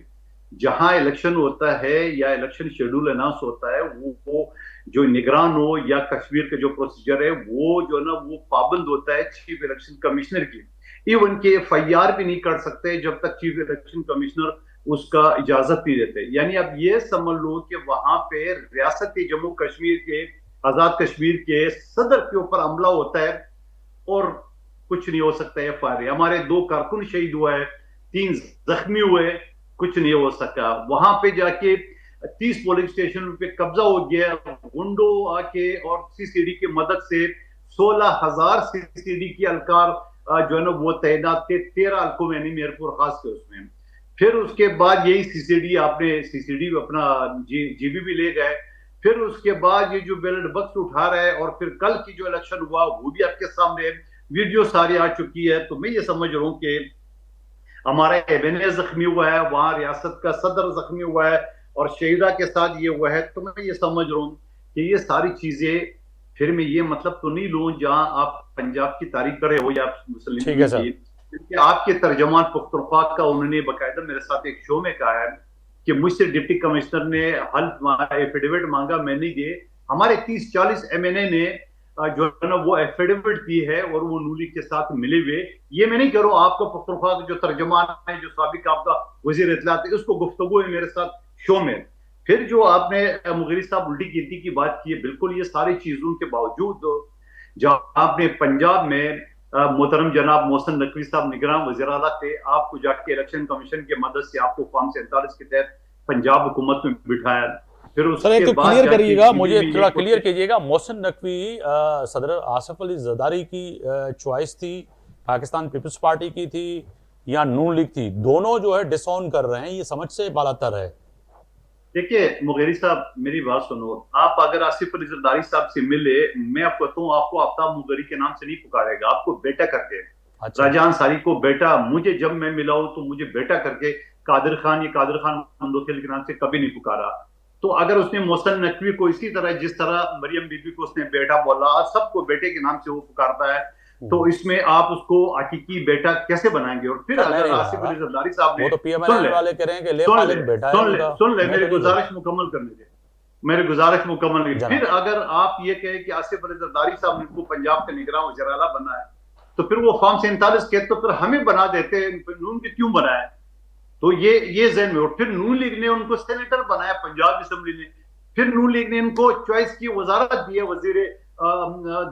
جہاں الیکشن ہوتا ہے یا الیکشن شیڈول اناؤنس ہوتا ہے، وہ جو نگران ہو یا کشمیر کا جو پروسیجر ہے وہ جو ہے نا وہ پابند ہوتا ہے چیف الیکشن کمشنر کی. ایون کہ FIR بھی نہیں کر سکتے جب تک چیف الیکشن کمشنر اس کا اجازت نہیں دیتے. یعنی اب یہ سمجھ لو کہ وہاں پہ ریاست جموں کشمیر کے، آزاد کشمیر کے صدر کے اوپر حملہ ہوتا ہے اور کچھ نہیں ہو سکتا. FIR ہمارے 2 کارکن شہید ہوا ہے، 3 زخمی ہوئے، کچھ نہیں ہو سکا. وہاں پہ جا کے 30 پولنگ اسٹیشن پہ قبضہ ہو گیا، گنڈو آ کے اور سی سی ڈی کی مدد سے 16,000 سی سی ڈی کی اہلکار جو ہے نا وہ تعینات تھے 13 حلقوں میں، یعنی میرپور خاص کے اس میں. پھر اس کے بعد یہی سی سی ڈی آپ نے سی سی ڈی اپنا جی بی بھی لے گئے. پھر اس کے بعد یہ جو بیلٹ بکس اٹھا رہا ہے، اور پھر کل کی جو الیکشن ہوا وہ بھی آپ کے سامنے ویڈیو ساری آ چکی ہے. تو میں یہ سمجھ رہا ہوں کہ ہمارا ایبینے زخمی ہوا ہے، وہاں ریاست کا صدر زخمی ہوا ہے، اور شہیدہ کے ساتھ یہ ہوا ہے. تو میں یہ سمجھ رہا ہوں کہ یہ ساری چیزیں، پھر میں یہ مطلب تو نہیں لوں جہاں آپ پنجاب کی تعریف کرے ہو یا مسلم کی، کہ آپ کے ترجمان پختونخوا کا انہوں نے باقاعدہ میرے ساتھ ایک شو میں کہا ہے کہ مجھ سے ڈپٹی کمشنر نے ایفیڈیوٹ مانگا، میں نہیں دیے. ہمارے 30-40 MNA نے جو ہے نا وہ ایفیڈیوٹ دی ہے اور وہ نولی کے ساتھ ملے ہوئے. یہ میں نہیں کہہ رہا ہوں، آپ کا پختونخوا جو ترجمان ہے، جو سابق آپ کا وزیر اطلاعات ہے، اس کو گفتگو ہے میرے ساتھ شو میں. پھر جو آپ نے مغیری صاحب الٹی گنتی کی بات کی ہے، بالکل یہ ساری چیزوں کے باوجود جب آپ نے پنجاب میں محترم جناب محسن نقوی صاحب نگراں وزیر اعلیٰ تھے، آپ کو جا کے الیکشن کمیشن کی مدد سے آپ کو فارم 47 کے تحت پنجاب حکومت میں بٹھایا. پھر اس کے بعد کلیئر کریے گا، مجھے تھوڑا کلیئر کیجیے گا، محسن نقوی صدر آصف علی زرداری کی چوائس تھی، پاکستان پیپلز پارٹی کی تھی یا نون لیگ تھی؟ دونوں جو ہے ڈس آن کر رہے ہیں، یہ سمجھ سے بالاتر ہے. دیکھیے مغیری صاحب میری بات سنو، آپ اگر آصف علی زرداری صاحب سے ملے، میں آپ کو کہتا ہوں آپ کو آفتاب مغیری کے نام سے نہیں پکارے گا، آپ کو بیٹا کر کے. راجہ انصاری کو بیٹا، مجھے جب میں ملا ہوں تو مجھے بیٹا کر کے قادر خان مندوخیل کے نام سے کبھی نہیں پکارا. تو اگر اس نے محسن نقوی کو اسی طرح جس طرح مریم بی بی کو اس نے بیٹا بولا، سب کو بیٹے کے نام سے وہ پکارتا ہے، تو اس میں آپ اس کو حقیقی بیٹا کیسے بنائیں گے؟ اور پھر اگر آصف علی زرداری صاحب نے سن لے میری گزارش مکمل کرنے دے، میری گزارش مکمل نہیں. پھر اگر آپ یہ کہیں کہ آصف علی زرداری صاحب نے کو پنجاب کا نگراں وزیر اعلیٰ بنا ہے، تو پھر وہ فارم 47 کے تو پھر ہمیں بنا دیتے، نون کے کیوں بنایا؟ تو یہ ذہن میں. اور پھر نون لیگ نے ان کو سینیٹر بنایا پنجاب اسمبلی نے، پھر نون لیگ نے ان کو چوائس کی وزارت دی ہے وزیر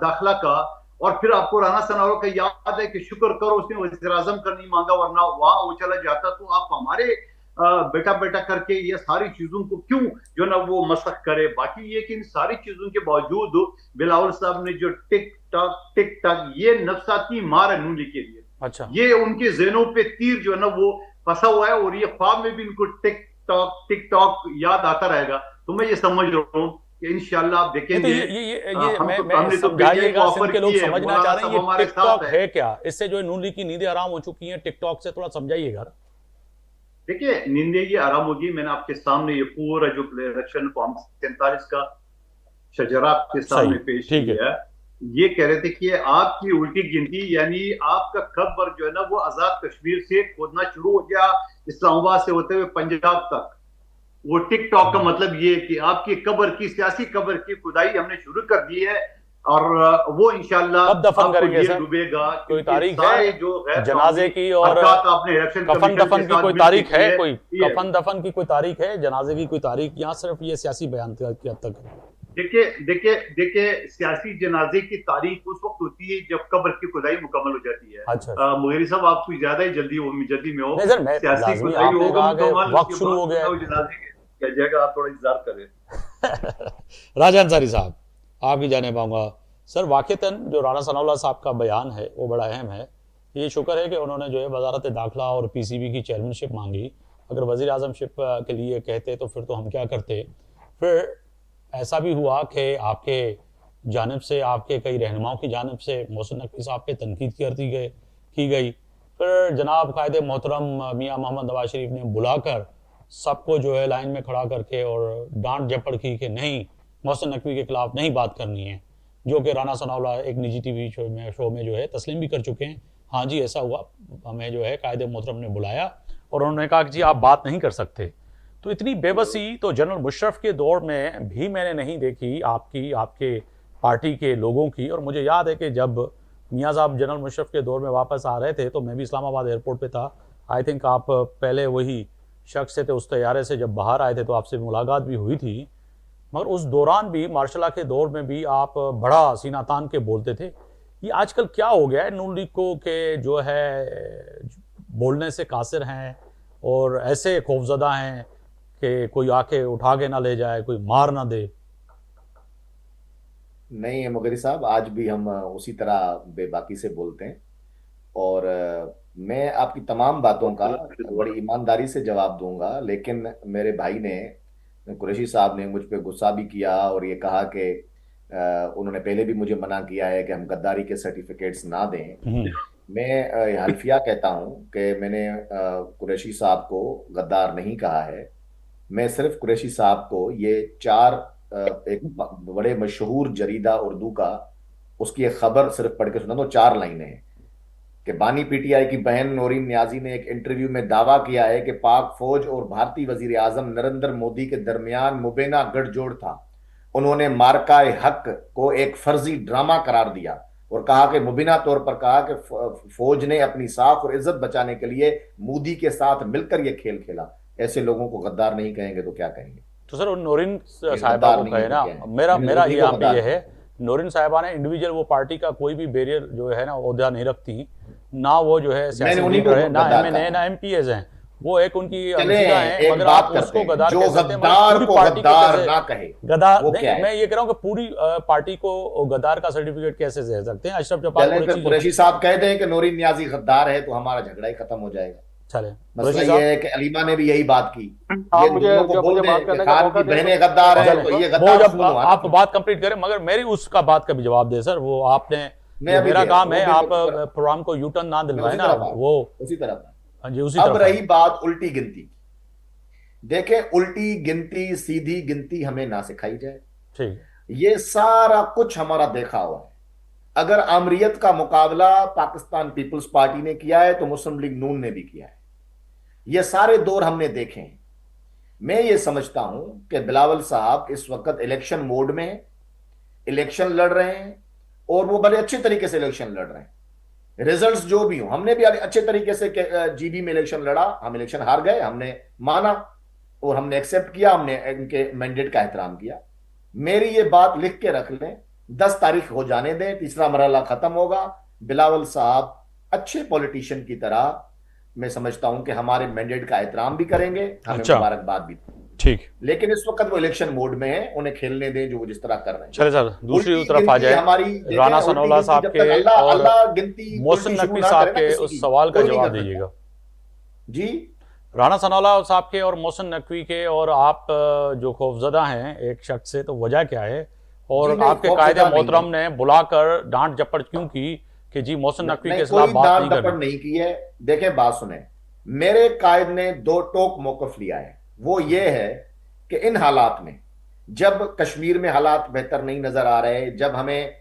داخلہ کا. اور پھر آپ کو رانا ثناء اللہ کا یاد ہے کہ شکر کرو اس نے وزیر اعظم کا نہیں مانگا، ورنہ وہاں وہ چلا جاتا. تو آپ ہمارے बेटा बेटा करके ये सारी चीजों को क्यों जो ना वो मसख करे। बाकी ये कि इन सारी चीजों के बावजूद बिलावल साहब ने जो टिक टॉक ये नफसाती मार है नून लीग के लिए, अच्छा, ये उनके ज़हनों पे तीर जो है ना वो फंसा हुआ है, और ये ख्वाब में भी इनको टिक टॉक याद आता रहेगा। तो मैं ये समझ रहा हूँ कि इंशाल्लाह आप तो देखेंगे। मैं समझाइएगा, सिंध के लोग समझना चाह रहे हैं ये टिकटॉक है क्या, इससे जो है नून लीग की नींदें आराम हो चुकी हैं, टिकटॉक से थोड़ा समझाइएगा। देखिए नींदें ये आराम होगी, मैंने आपके सामने ये पूरा जो इलेक्शन फॉर्म 47 का शजरा आपके सामने पेश किया है। ये कह रहे थे कि आपकी उल्टी गिनती यानी आपका खबर जो है ना वो आजाद कश्मीर से खोदना शुरू हो गया, इस्लामाबाद से होते हुए पंजाब तक। वो टिकटॉक का मतलब ये कि आपकी कब्र की, सियासी कब्र की खुदाई हमने शुरू कर दी है, और वो इंशाल्लाह कब दफन करेंगे सर? डूबेगा। कोई तारीख है जो जनाजे की और आपने इलेक्शन कफन दफन की कोई तारीख है? कोई कफन दफन की कोई तारीख है, जनाजे की कोई तारीख, या सिर्फ ये सियासी बयान की हद तक? देखिए सियासी जनाजे की तारीख उस वक्त होती है जब कब्र की खुदाई मुकम्मल हो जाती है। अच्छा, मुगेरी साहब आप कुछ ज्यादा ही जल्दी में हो। नहीं सर, मैं सियासी खुदाई आपने कहा कि होगा, वक्त शुरू हो गया जनाजे क्या जाएगा, आप थोड़ा इंतजार करें। राजा अंसारी साहब, आपकी जाने पाऊंगा सर। वाक़तन जो राणा सनाउल्लाह साहब का बयान है वो बड़ा अहम है। ये शुक्र है कि उन्होंने जो है वजारत दाखिला और पीसीबी की चेयरमैनशिप मांगी। अगर वज़ीर आज़मशिप के लिए कहते तो फिर तो हम क्या करते। फिर ऐसा भी हुआ कि आपके जानिब से, आपके कई रहनुमाओं की जानिब से मोहसिन नकवी साहब पे तनकीद की गई। फिर जनाब कायदे मोहतरम मियाँ मोहम्मद नवाज शरीफ ने बुलाकर सबको जो है लाइन में खड़ा करके और डांट झपड़ की कि नहीं, मोहसिन नकवी के खिलाफ नहीं बात करनी है, जो कि राणा सनाउल्लाह एक निजी टीवी शो में जो है तस्लीम भी कर चुके हैं। हाँ जी ऐसा हुआ, हमें जो है कायदे मोहतरम ने बुलाया और उन्होंने कहा कि जी आप बात नहीं कर सकते। तो इतनी बेबसी तो जनरल मुशर्रफ के दौर में भी मैंने नहीं देखी, आपके पार्टी के लोगों की। और मुझे याद है कि जब मियाँ साहब जनरल मुशर्रफ के दौर में वापस आ रहे थे तो मैं भी इस्लामाबाद एयरपोर्ट पे था। आई थिंक आप पहले वही शख्स से थे उस तैयारे से, जब बाहर आए थे तो आपसे मुलाकात भी हुई थी। मगर उस दौरान भी, मार्शल के दौर में भी आप बड़ा सीना तान के बोलते थे। ये आजकल क्या हो गया है नून लीग को कि जो है बोलने से कासिर हैं और ऐसे खौफजदा हैं कि कोई आके उठा के ना ले जाए, कोई मार ना दे? नहीं है मुगेरी साहब, आज भी हम उसी तरह बेबाकी से बोलते हैं, और मैं आपकी तमाम बातों का बड़ी ईमानदारी से जवाब दूंगा। लेकिन मेरे भाई ने, कुरैशी साहब ने मुझ पे गुस्सा भी किया और ये कहा कि उन्होंने पहले भी मुझे मना किया है कि हम गद्दारी के सर्टिफिकेट्स ना दें। मैं हल्फिया कहता हूं कि मैंने कुरैशी साहब को गद्दार नहीं कहा है। मैं सिर्फ कुरैशी साहब को ये एक बड़े मशहूर जरीदा उर्दू का, उसकी एक खबर सिर्फ पढ़ के सुना दो। 4 लाइनें हैं कि बानी पीटीआई की बहन नौरीन नियाजी ने एक इंटरव्यू में दावा किया है कि पाक फौज और भारतीय वजीर आजम नरेंद्र मोदी के दरमियान मुबैना गठजोड़ था। उन्होंने मार्काए हक को एक फर्जी ड्रामा करार दिया और कहा कि मुबैना तौर पर कहा कि फौज ने अपनी साख और इज्जत बचाने के लिए मोदी के साथ मिलकर यह खेल खेला। ऐसे लोगों को गद्दार नहीं कहेंगे तो क्या कहेंगे? तो सर नौरीन साहिबा को कहे ना, मेरा यहाँ पे ये है, नौरीन साहिबा ने इंडिविजुअल, वो पार्टी का कोई भी बैरियर जो है ना ओहदा नहीं रखती, ना वो जो है सियासी लीडर है, ना एमएनए ना एमपीएस हैं, वो एक उनकी अंशिका है। मगर आप उसको गद्दार कह सकते हैं, पूरी पार्टी को गद्दार नहीं। मैं ये कह रहा हूँ कि पूरी पार्टी को गद्दार का सर्टिफिकेट कैसे दे सकते हैं? अशरफ जब्बार कुरैशी साहब कहते हैं कि नौरीन नियाजी गद्दार है तो हमारा झगड़ा ही खत्म हो जाएगा। चले, मसला ये है कि अलीमा ने भी यही बात की। आप मुझे बात करने का मौका दें, बहनें गद्दार है तो ये गद्दार। जब आप बात कंप्लीट करें, मगर मेरी उसका बात का भी जवाब दे सर। वो आपने, मेरा काम है, आप प्रोग्राम को यू टर्न ना दिलवाए ना, वो उसी तरह। जी उसी अब तरफ। रही बात उल्टी गिनती की, देखें उल्टी गिनती सीधी गिनती हमें ना सिखाई जाए। ठीक, ये सारा कुछ हमारा देखा हुआ है। अगर आमरीत का मुकाबला पाकिस्तान पीपल्स पार्टी ने किया है तो मुस्लिम लीग नून ने भी किया है। ये सारे दौर हमने देखे हैं। मैं ये समझता हूं कि बिलावल साहब इस वक्त इलेक्शन मोड में इलेक्शन लड़ रहे हैं और वो बड़े अच्छे तरीके से इलेक्शन लड़ रहे हैं। रिजल्ट्स जो भी हो, हमने भी अच्छे तरीके से जीबी में इलेक्शन लड़ा, हम इलेक्शन हार गए, हमने माना और हमने एक्सेप्ट किया, हमने इनके मैंडेट का एहतराम किया। मेरी ये बात लिख के रख लें, 10 तारीख हो जाने दें, तीसरा मरहला खत्म होगा। बिलावल साहब अच्छे पॉलिटिशियन की तरह मैं समझता हूं कि हमारे मैंडेट का एहतराम भी करेंगे, हमें अच्छा। मुबारकबाद भी, ठीक, लेकिन इस वक्त वो इलेक्शन मोड में है, उन्हें खेलने दें जो वो जिस तरह कर रहे हैं। चले सर दूसरी उल्टी तरफ आ गिनती जाए। हमारी देखें, राणा उल्टी सनोला गिनती साहब जब के तक अल्लाह और अल्लाह गिनती मोहसिन उल्टी शुरू नकवी ना साहब करे ना के किसी उस की, सवाल का कोई नहीं जवाब कर दीजिएगा। सकता। जी राणा सनोला साहब के और मोहसिन नकवी के और आप जो खौफजदा हैं एक शख्स से, तो वजह क्या है? और जी नहीं, आपके खौफजदा कायदे नहीं मोहतरम है। ने बुलाकर डांट झपट क्यों की कि जी मोहसिन नकवी के नहीं, खिलाफ कोई बात दांत नहीं दपड़ करनी? नहीं की है। देखें, बात सुने, मेरे कायद ने दो टोक मौकफ लिया है। वो ये है कि इन हालात में, जब कश्मीर में हालात बेहतर नहीं नजर आ रहे, जब हमें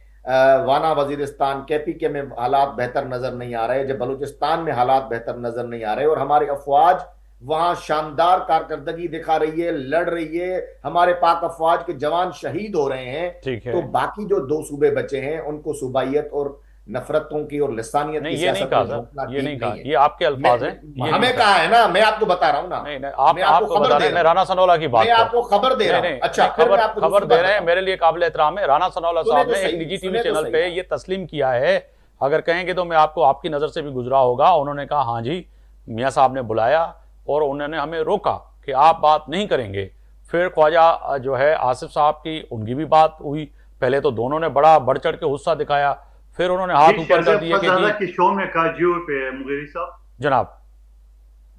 वाना वजीरिस्तान केपीके में हालात बेहतर नजर नहीं आ रहे, जब बलूचिस्तान में हालात बेहतर नजर नहीं आ रहे और हमारी अफवाज वहां शानदार कारकर्दगी दिखा रही है, लड़ रही है, हमारे पाक अफवाज के जवान शहीद हो रहे हैं, ठीक है। तो बाकी जो दो सूबे बचे हैं उनको सूबाइयत और नफरतों की और लिसानियत नहीं की ये नहीं सियासत कहा में सर, झोंकना ये ठीक नहीं कहा, नहीं है। ये आपके अल्फाज हैं, ये हमें नहीं कहा है ना, मैं आपको बता रहा हूं ना। नहीं नहीं, मैं आप आपको बता खबर रहे दे हैं, मैं रहा राणा सनोला की हूं, बात मैं कर आपको खबर दे रहा नहीं हूं। नहीं अच्छा, नहीं, फिर मैं खबर आपको खबर दूसरी दे बात रहे हैं, बताऊं। मेरे लिए काबिल एहतराम है। राणा सनोला सुने साहब तो ने एक सही, निजी टीवी सुने तो चैनल सही। पे ये तस्लीम किया है, अगर कहेंगे तो मैं आपको आपकी नज़र से भी गुजरा होगा। उन्होंने कहा हाँ जी मियाँ साहब ने बुलाया और उन्होंने हमें रोका कि आप बात नहीं करेंगे। फिर ख्वाजा जो है आसिफ साहब की, उनकी भी बात हुई। पहले तो दोनों ने बड़ा बढ़ चढ़ के गुस्सा दिखाया, फिर उन्होंने हाथ ऊपर कर दिया कि जी की शो में कहा जियो पे मुगेरी साहब जनाब।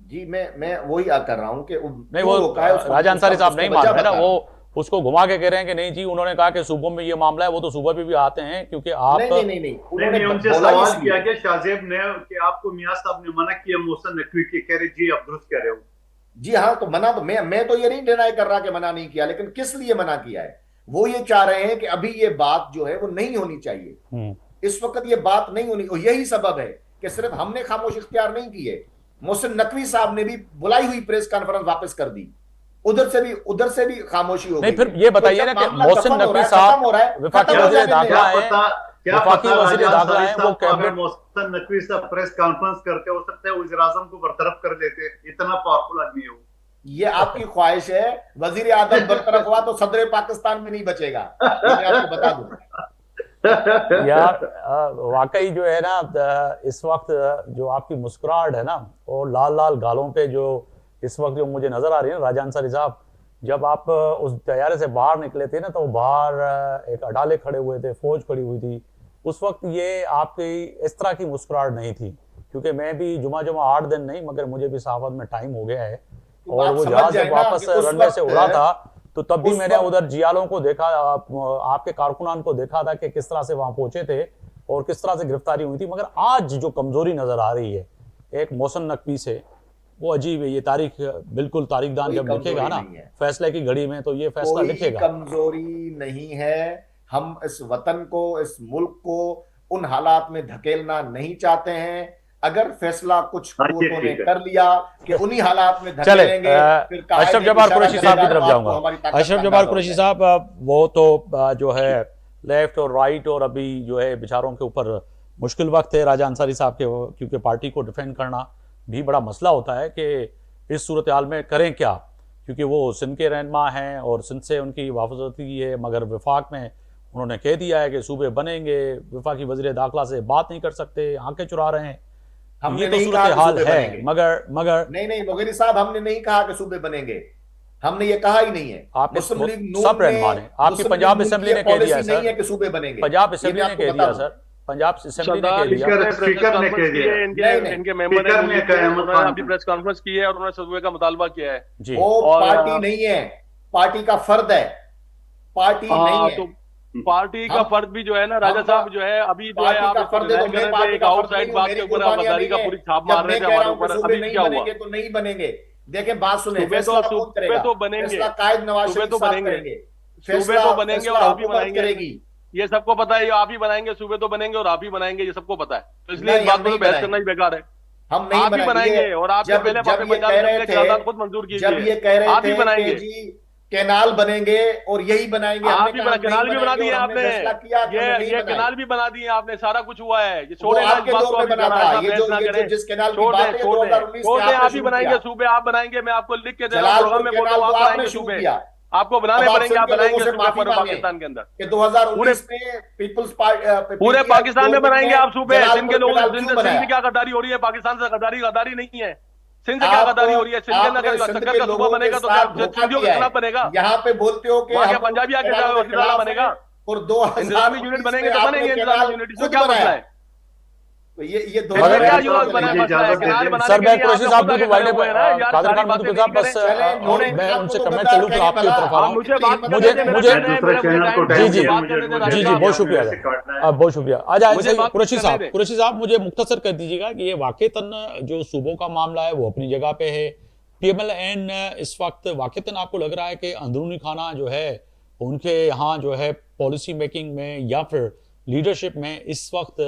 जी मैं वही कर रहा हूं कि नहीं वो राजा अंसारी साहब नहीं मान रहे ना, वो उसको घुमा के कह रहे हैं कि नहीं जी उन्होंने कहा कि सूबों में ये मामला है, वो तो सूबा पे भी आते हैं क्योंकि आप नहीं, उन्होंने उनसे बोला सवाल इसलिए। किया गया शाहजेब ने कि आपको मियां साहब ने मना किया मोहसिन नकवी के, कह रहे जी आप दुरुस्त कह रहे हो। जी हाँ, तो मना तो मैं तो ये नहीं डिनाई कर रहा कि मना नहीं किया, लेकिन किस लिए मना किया है? वो ये चाह रहे हैं कि अभी ये बात जो है वो नहीं होनी चाहिए, इस वक्त ये बात नहीं होनी, और यही सबब है कि सिर्फ हमने खामोश इख्तियार नहीं की है, मोहसिन नकवी साहब ने भी बुलाई हुई प्रेस कॉन्फ्रेंस वापस कर दी, उधर से भी खामोशी हो गई। नहीं फिर ये बताइए ना कि मोहसिन नकवी साहब वफाकी वज़ीर दाखिला है, क्या वफाकी पता वज़ीर राजा दाखिला अंसारी है, वो साहब को अगर कैबिनेट मोहसिन नकवी साहब प्रेस कॉन्फ्रेंस करते, हो सकता है वज़ीर आज़म को बरतरफ कर देते, इतना पावरफुल आदमी है वो। ये आपकी ख्वाहिश है, वजीर आजम बरतरफ हुआ तो सदर पाकिस्तान में नहीं बचेगा, मैं आपको बता दूं। यार वाकई जो है ना इस वक्त जो आपकी मुस्कुराहट है ना और लाल लाल गालों पे जो इस वक्त जो मुझे नजर आ रही है ना राजा अंसारी साहब, जब आप उस तैयारे से बाहर निकले थे ना तो बाहर एक अडाले खड़े हुए थे, फौज खड़ी हुई थी, उस वक्त ये आपकी इस तरह की मुस्कुराहट नहीं थी। क्योंकि मैं भी जुमा 8 दिन नहीं मगर मुझे भी सहाफत में टाइम हो गया है, और वो जहाज जब वापस रनवे से उड़ा था तो तब भी मैंने उधर जियालों को देखा, आपके कारकुनान को देखा था कि किस तरह से वहां पहुंचे थे और किस तरह से गिरफ्तारी हुई थी। मगर आज जो कमजोरी नजर आ रही है एक मोहसिन नकवी से, वो अजीब है। ये तारीख बिल्कुल तारीखदान जब लिखेगा ना फैसले की घड़ी में तो ये फैसला लिखेगा। कमजोरी नहीं है, हम इस वतन को, इस मुल्क को उन हालात में धकेलना नहीं चाहते हैं। अगर फैसला कुछ कुव्वतों ने कर लिया कि उन्हीं हालात में धकेलेंगे, फिर अशरफ जब्बार कुरैशी साहब की तरफ जाऊंगा। अशरफ जब्बार कुरैशी साहब वो तो जो है लेफ्ट और राइट और अभी जो है बेचारों के ऊपर मुश्किल वक्त है राजा अंसारी साहब के, क्योंकि पार्टी को डिफेंड करना भी बड़ा मसला होता है कि इस सूरत हाल में करें क्या, क्योंकि वो सिंध के रहनुमा हैं और सिंध से उनकी वाफजती है, मगर वफाक में उन्होंने कह दिया है कि सूबे बनेंगे, वफाकी वज़ीर दाखिला से बात नहीं कर सकते, आंखें चुरा रहे हैं। ये तो सूरत हाल है, मगर नहीं मुगेरी साहब, हमने नहीं कहा कि सूबे बनेंगे, हमने ये कहा ही नहीं है। मुस्लिम लीग सब रहनुमान है, आपकी पंजाब असेंबली ने कह दिया नहीं है कि सूबे बनेंगे, पंजाब असेंबली ने कह दिया सर, पंजाब असेंबली ने कह दिया, स्पीकर ने कह दिया, इनके मेंबर ने अभी प्रेस कॉन्फ्रेंस की है और उन्होंने सूबे का मुतालबा किया है जी। वो पार्टी नहीं है, पार्टी का फर्द है, पार्टी नहीं है। तो पार्टी का फर्द भी जो है ना राजा साहब जो है अभी जो है आप एक आउटसाइड बात के ऊपर आप गद्दारी का पूरी छाप मार रहे थे हमारे ऊपर, अभी क्या हुआ? तो नहीं बनेंगे। देखें बात सुने, सूबे तो बनेंगे, कायद नवाज सूबे तो बनेंगे, सूबे तो बनेंगे और आप ही बनाएंगे, करेगी, ये सबको पता है। आप ही बनाएंगे, सूबे तो बनेंगे और आप ही बनाएंगे, ये सबको पता है। तो इसलिए इस बात पर बहस करना ही बेकार है। हम नहीं आप ही बनाएंगे और आपके पहले पंजाब खुद मंजूर कीजिए, आप ही बनाएंगे, कैनाल बनेंगे और यही बनाएंगे। आप ही कैनाल भी बना दिए आपने, ये कैनाल भी बना दिए आपने, सारा कुछ हुआ है। ये छोड़े ना इस बात को, जिस कैनाल की बात है छोड़ दे, आप ही बनाएंगे सूबे, आप बनाएंगे, मैं आपको लिख के दे रहा हूं, प्रोग्राम में बोल रहा हूं, आप बनाएंगे सूबे, آپ کو بنانے اب آپ پڑیں گے, آپ سندھ کے بنائیں لوگوں گے سے صوبے معافی پورے مانگیں پاکستان کے اندر, کہ 2019 میں پیپلز پورے پاکستان میں بنائیں گے آپ صوبے. سندھ کے لوگ, کیوں سندھ بنایا؟ سے کیا غداری ہو رہی ہے, پاکستان سے غداری نہیں ہے. سندھ سے کیا آپ غداری ہو رہی ہے؟ سندھ کے اندر آپ نے اگر سندھ سکر کے کا صوبہ لوگوں بنے کے گا تو کیا ساتھ دھوکہ سندھیوں کے کیا خلاف بنے گا؟ ہے. یہاں پہ بولتے ہو کہ وہاں کیا ہم پنجابی آ کے کینالوں کے وزیر اعلیٰ خلاف بنے ہیں, گا؟ اور انتظامی یونٹ 2019 بنیں گے میں تو آپ بنیں نے گے انتظامی کینال یونٹ, اس میں خود کیا مسئلہ بنایا. ہے؟ تو یہ اس میں کیا دو مسئلہ ہے؟ کینال بنانے سر کے میں لیے آپ قریشی نے صاحب خود آگے بالکل کھڑے وائڈے ہوئے ہیں نا یار, قادر ساری خان باتیں مدو نہیں صاحب بس کریں. چلے اور نورین میں صاحب ان کو سے تو کمنٹ غدار لوں پھر کہیں آپ کی بھلا. طرف آ رہا آپ ہوں. مجھے بات کرنے مجھے دیں, میرا مجھے ٹائم ہے, میرا دوسرا چینل کو ٹائم جی ٹائم جی دیا بات مجھے, کرنے دیں مجھے جی راجہ جی صاحب. بہت شکریہ سے کاٹنا ہے. بہت شکریہ. آجا مجھے بات قریشی کرنے صاحب, دیں. قریشی صاحب مجھے مختصر کر دیجیے گا کہ یہ واقعتاً جو صوبوں کا معاملہ ہے وہ اپنی جگہ پہ ہے. پی ایم ایل این اس وقت واقعتاً آپ کو لگ رہا ہے کہ اندرونی خانہ جو ہے ان کے یہاں جو ہے پالیسی میکنگ میں یا پھر لیڈرشپ میں اس وقت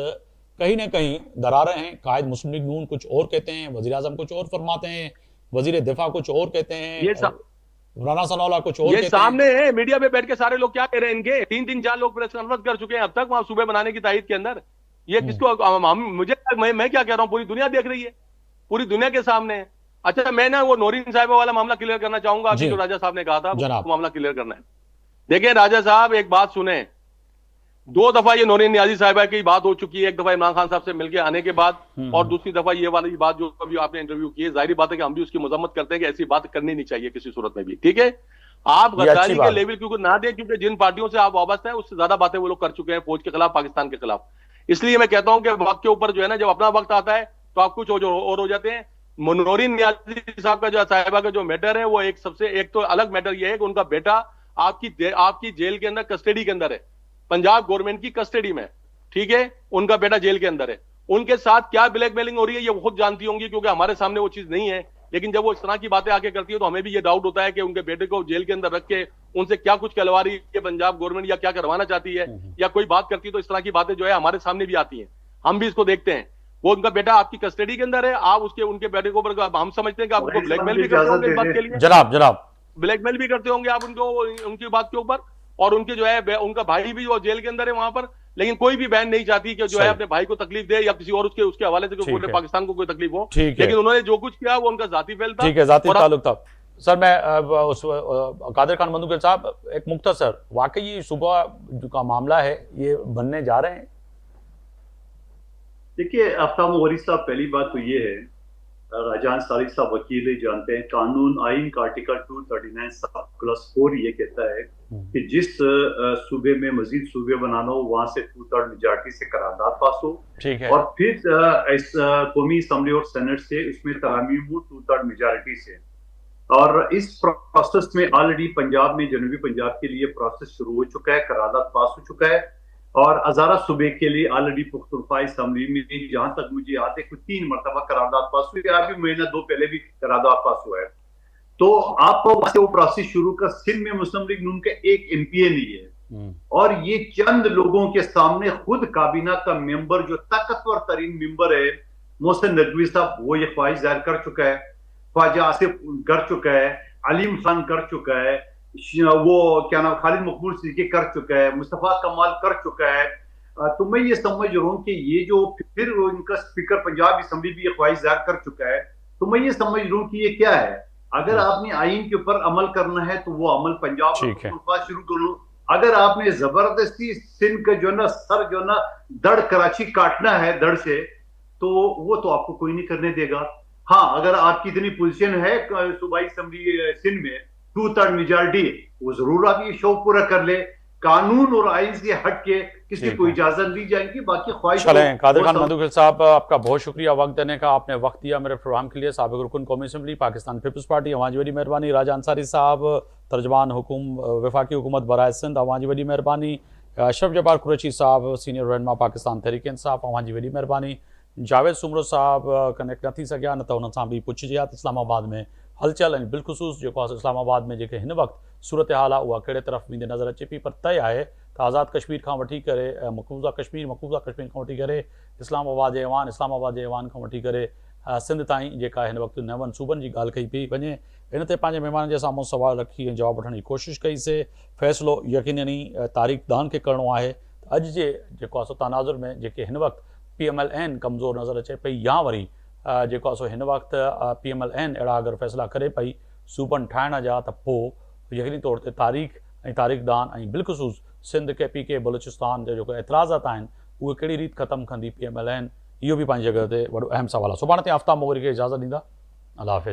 کہیں نہ کہیں دراریں ہیں. قائد مسلم لیگ نون کچھ اور کہتے ہیں, وزیر اعظم کچھ اور فرماتے ہیں, وزیر دفاع کچھ اور کہتے ہیں, رانا ثناء اللہ کچھ اور یہ کہتے ہیں. سامنے ہے میڈیا پہ بیٹھ کے سارے لوگ کیا کہہ رہے ہیں, ان کے 3-4 لوگ پریس کانفرنس کر چکے ہیں اب تک وہاں صوبے بنانے کی تائید کے اندر. یہ کس کو, مجھے میں کیا کہہ رہا ہوں, پوری دنیا دیکھ رہی ہے, پوری دنیا کے سامنے ہے. اچھا میں نا وہ نورین صاحبہ والا معاملہ کلیئر کرنا چاہوں گا, ابھی جی جو راجہ صاحب نے کہا تھا جناب. وہ معاملہ کلیئر کرنا ہے. دیکھیں راجہ صاحب ایک بات سنیں, 2 دفعہ یہ نورین نیازی صاحبہ کی بات ہو چکی ہے, ایک دفعہ عمران خان صاحب سے مل کے آنے کے بعد, اور دوسری دفعہ یہ والی بات جو ابھی آپ نے انٹرویو کی ہے. ظاہری بات ہے کہ ہم بھی اس کی مذمت کرتے ہیں کہ ایسی بات کرنی نہیں چاہیے کسی صورت میں بھی, ٹھیک ہے. آپ یہ اچھی غداری کے بات. لیول کیونکہ نہ دیں, کیونکہ جن پارٹیوں سے آپ وابستہ ہیں اس سے زیادہ باتیں وہ لوگ کر چکے ہیں فوج کے خلاف, پاکستان کے خلاف. اس لیے میں کہتا ہوں کہ وقت کے اوپر جو ہے نا, جب اپنا وقت آتا ہے تو آپ کچھ اور ہو جاتے ہیں. نورین نیازی صاحب کا جو صاحبہ کا جو میٹر ہے وہ ایک تو الگ میٹر یہ ہے کہ ان کا بیٹا آپ کی جیل کے اندر کسٹڈی کے اندر ہے, پنجاب گورنمنٹ کی کسٹڈی میں, ٹھیک ہے. ان کا بیٹا جیل کے اندر ہے, ان کے ساتھ کیا بلیک میلنگ ہو رہی ہے یہ وہ خود جانتی ہوں گی, کیونکہ ہمارے سامنے وہ چیز نہیں ہے. لیکن جب وہ اس طرح کی باتیں آ کے کرتی ہے تو ہمیں بھی یہ ڈاؤٹ ہوتا ہے کہ ان کے بیٹے کو جیل کے اندر رکھ کے ان سے کیا کچھ کہلوا رہی ہے پنجاب گورنمنٹ, یا کیا کروانا چاہتی ہے, یا کوئی بات کرتی ہے. تو اس طرح کی باتیں جو ہے ہمارے سامنے بھی آتی ہیں, ہم بھی اس کو دیکھتے ہیں. وہ ان کا بیٹا آپ کی کسٹڈی کے اندر ہے, آپ ان کے بیٹے کو ہم سمجھتے ہیں کہ آپ کو بلیک میل بھی کرتے ہوں گے اس بات کے لیے, جناب جناب بلیک میل بھی کرتے ہوں گے آپ ان کی بات کے اوپر. اور ان کے جو ہے ان کا بھائی بھی جو جیل کے اندر ہے وہاں پر, لیکن کوئی بھی بہن نہیں چاہتی کہ جو ہے اپنے بھائی کو تکلیف دے یا کسی اور اس کے حوالے سے پورے پاکستان کو کوئی تکلیف ہو. لیکن انہوں نے جو کچھ کیا وہ ان کا ذاتی فیل تھا, ٹھیک ہے, ذاتی تعلق تھا. سر میں قادر خان مندوکل صاحب ایک مختصر, واقعی صوبہ کا معاملہ ہے یہ بننے جا رہے ہیں؟ دیکھیے آفتاب مغری صاحب, پہلی بات تو یہ ہے, راجان صالح صاحب وکیل ہی جانتے ہیں, قانون آئین کا آرٹیکل 239(4) یہ کہتا ہے کہ جس صوبے میں مزید صوبے بنانا ہو وہاں سے 2/3 میجارٹی سے قرارداد پاس ہو, اور پھر اس قومی اسمبلی اور سینٹ سے اس میں ترامیم ہو 2/3 میجارٹی سے. اور اس پروسیس میں آلریڈی پنجاب میں, جنوبی پنجاب کے لیے پروسیس شروع ہو چکا ہے, قرارداد پاس ہو چکا ہے. اور ہزارہ صوبے کے لیے آلریڈی پختونخوا اسمبلی میں جہاں تک مجھے یاد ہے کوئی 3 مرتبہ قرارداد پاس ہوئی ہے, ابھی مہینہ 2 پہلے بھی قرارداد پاس ہوا ہے. تو آپ وہ پروسیس شروع کر, سندھ میں مسلم لیگ نون کا ایک ایم پی اے نہیں ہے, اور یہ چند لوگوں کے سامنے خود کابینہ کا ممبر جو طاقتور ترین ممبر ہے محسن ندوی صاحب, وہ یہ خواہش ظاہر کر چکا ہے, خواجہ آصف کر چکا ہے, علیم خان کر چکا ہے, وہ کیا نام خالد مقبول صدیقی کر چکا ہے, مصطفیٰ کمال کر چکا ہے. تو میں یہ سمجھ رہا ہوں کہ یہ جو پھر ان کا اسپیکر پنجاب اسمبلی بھی یہ خواہش ظاہر کر چکا ہے, تو میں یہ سمجھ رہا ہوں کہ یہ کیا ہے. اگر آپ نے آئین کے اوپر عمل کرنا ہے تو وہ عمل پنجاب شروع کرو. اگر آپ نے زبردستی سندھ کا جو نا سر جو نا دڑ کراچی کاٹنا ہے دڑ سے, تو وہ تو آپ کو کوئی نہیں کرنے دے گا. ہاں اگر آپ کی اتنی پوزیشن ہے صوبائی اسمبلی سندھ میں 2/3 میجارٹی, وہ ضرور آپ یہ شوق پورا کر لے. قانون اور آئین سے ہٹ کے کسی کو اجازت دی جائے گی, باقی خواہش. چلیں قادر خان مندوکل صاحب, آپ کا بہت شکریہ وقت دینے کا, آپ نے وقت دیا میرے پروگرام کے لیے. سابق رکن قومی اسمبلی پاکستان پیپلز پارٹی, عوام جی بڑی مہربانی. راجہ انصاری صاحب, ترجمان وفاقی حکومت برائے سندھ, عوام جی بڑی مہربانی. اشرف جبار قریشی صاحب, سینئر رہنما پاکستان تحریک انصاف, عوام جی بڑی مہربانی. جاوید سمرو صاحب کنیکٹ نہ تھی سگیا, न त हुन सां बि पुछिजात इस्लाम आबाद में हलचल ऐं बिलख़ुसूस जेको आहे इस्लाम आबाद में जेके हिन वक़्तु सूरत हाल आहे उहा कहिड़े तरफ़ वेंदे नज़र अचे पई. पर तय आहे त आज़ाद कश्मीर खां वठी करे मक़बूज़ा कश्मीर खां वठी करे इस्लामाबाद जे ऐवान खां वठी करे सिंध ताईं जेका हिन वक़्तु 9 सूबनि जी ॻाल्हि कई पई वञे. इन ते पंहिंजे महिमान जे साम्हूं सुवाल रखी ऐं जवाबु वठण जी कोशिशि कईसीं. फ़ैसिलो यकीनन ई तारीख़ दान खे करणो आहे. अॼु जे जेको आहे सो तनाज़ुर में जेके हिन वक़्तु PMLN कमज़ोर नज़र अचे पई, या वरी जेको आहे सो हिन वक़्तु PMLN अहिड़ा अगरि फ़ैसिला करे पई सूबनि ठाहिण जा, त पोइ यकीनी तौर ते तारीख़ ऐं तारीख़दान ऐं बिलख़ुसूस सिंध KPK बलूचिस्तान जा जेको एतिराज़ात आहिनि उहे कहिड़ी रीति ख़तमु कंदी PMLN, इहो बि पंहिंजी जॻह ते वॾो अहम सवाल आहे। सुभाणे ते आफ्ताब मोगरी खे इजाज़त ॾींदा। अल्लाह हाफ़िज़।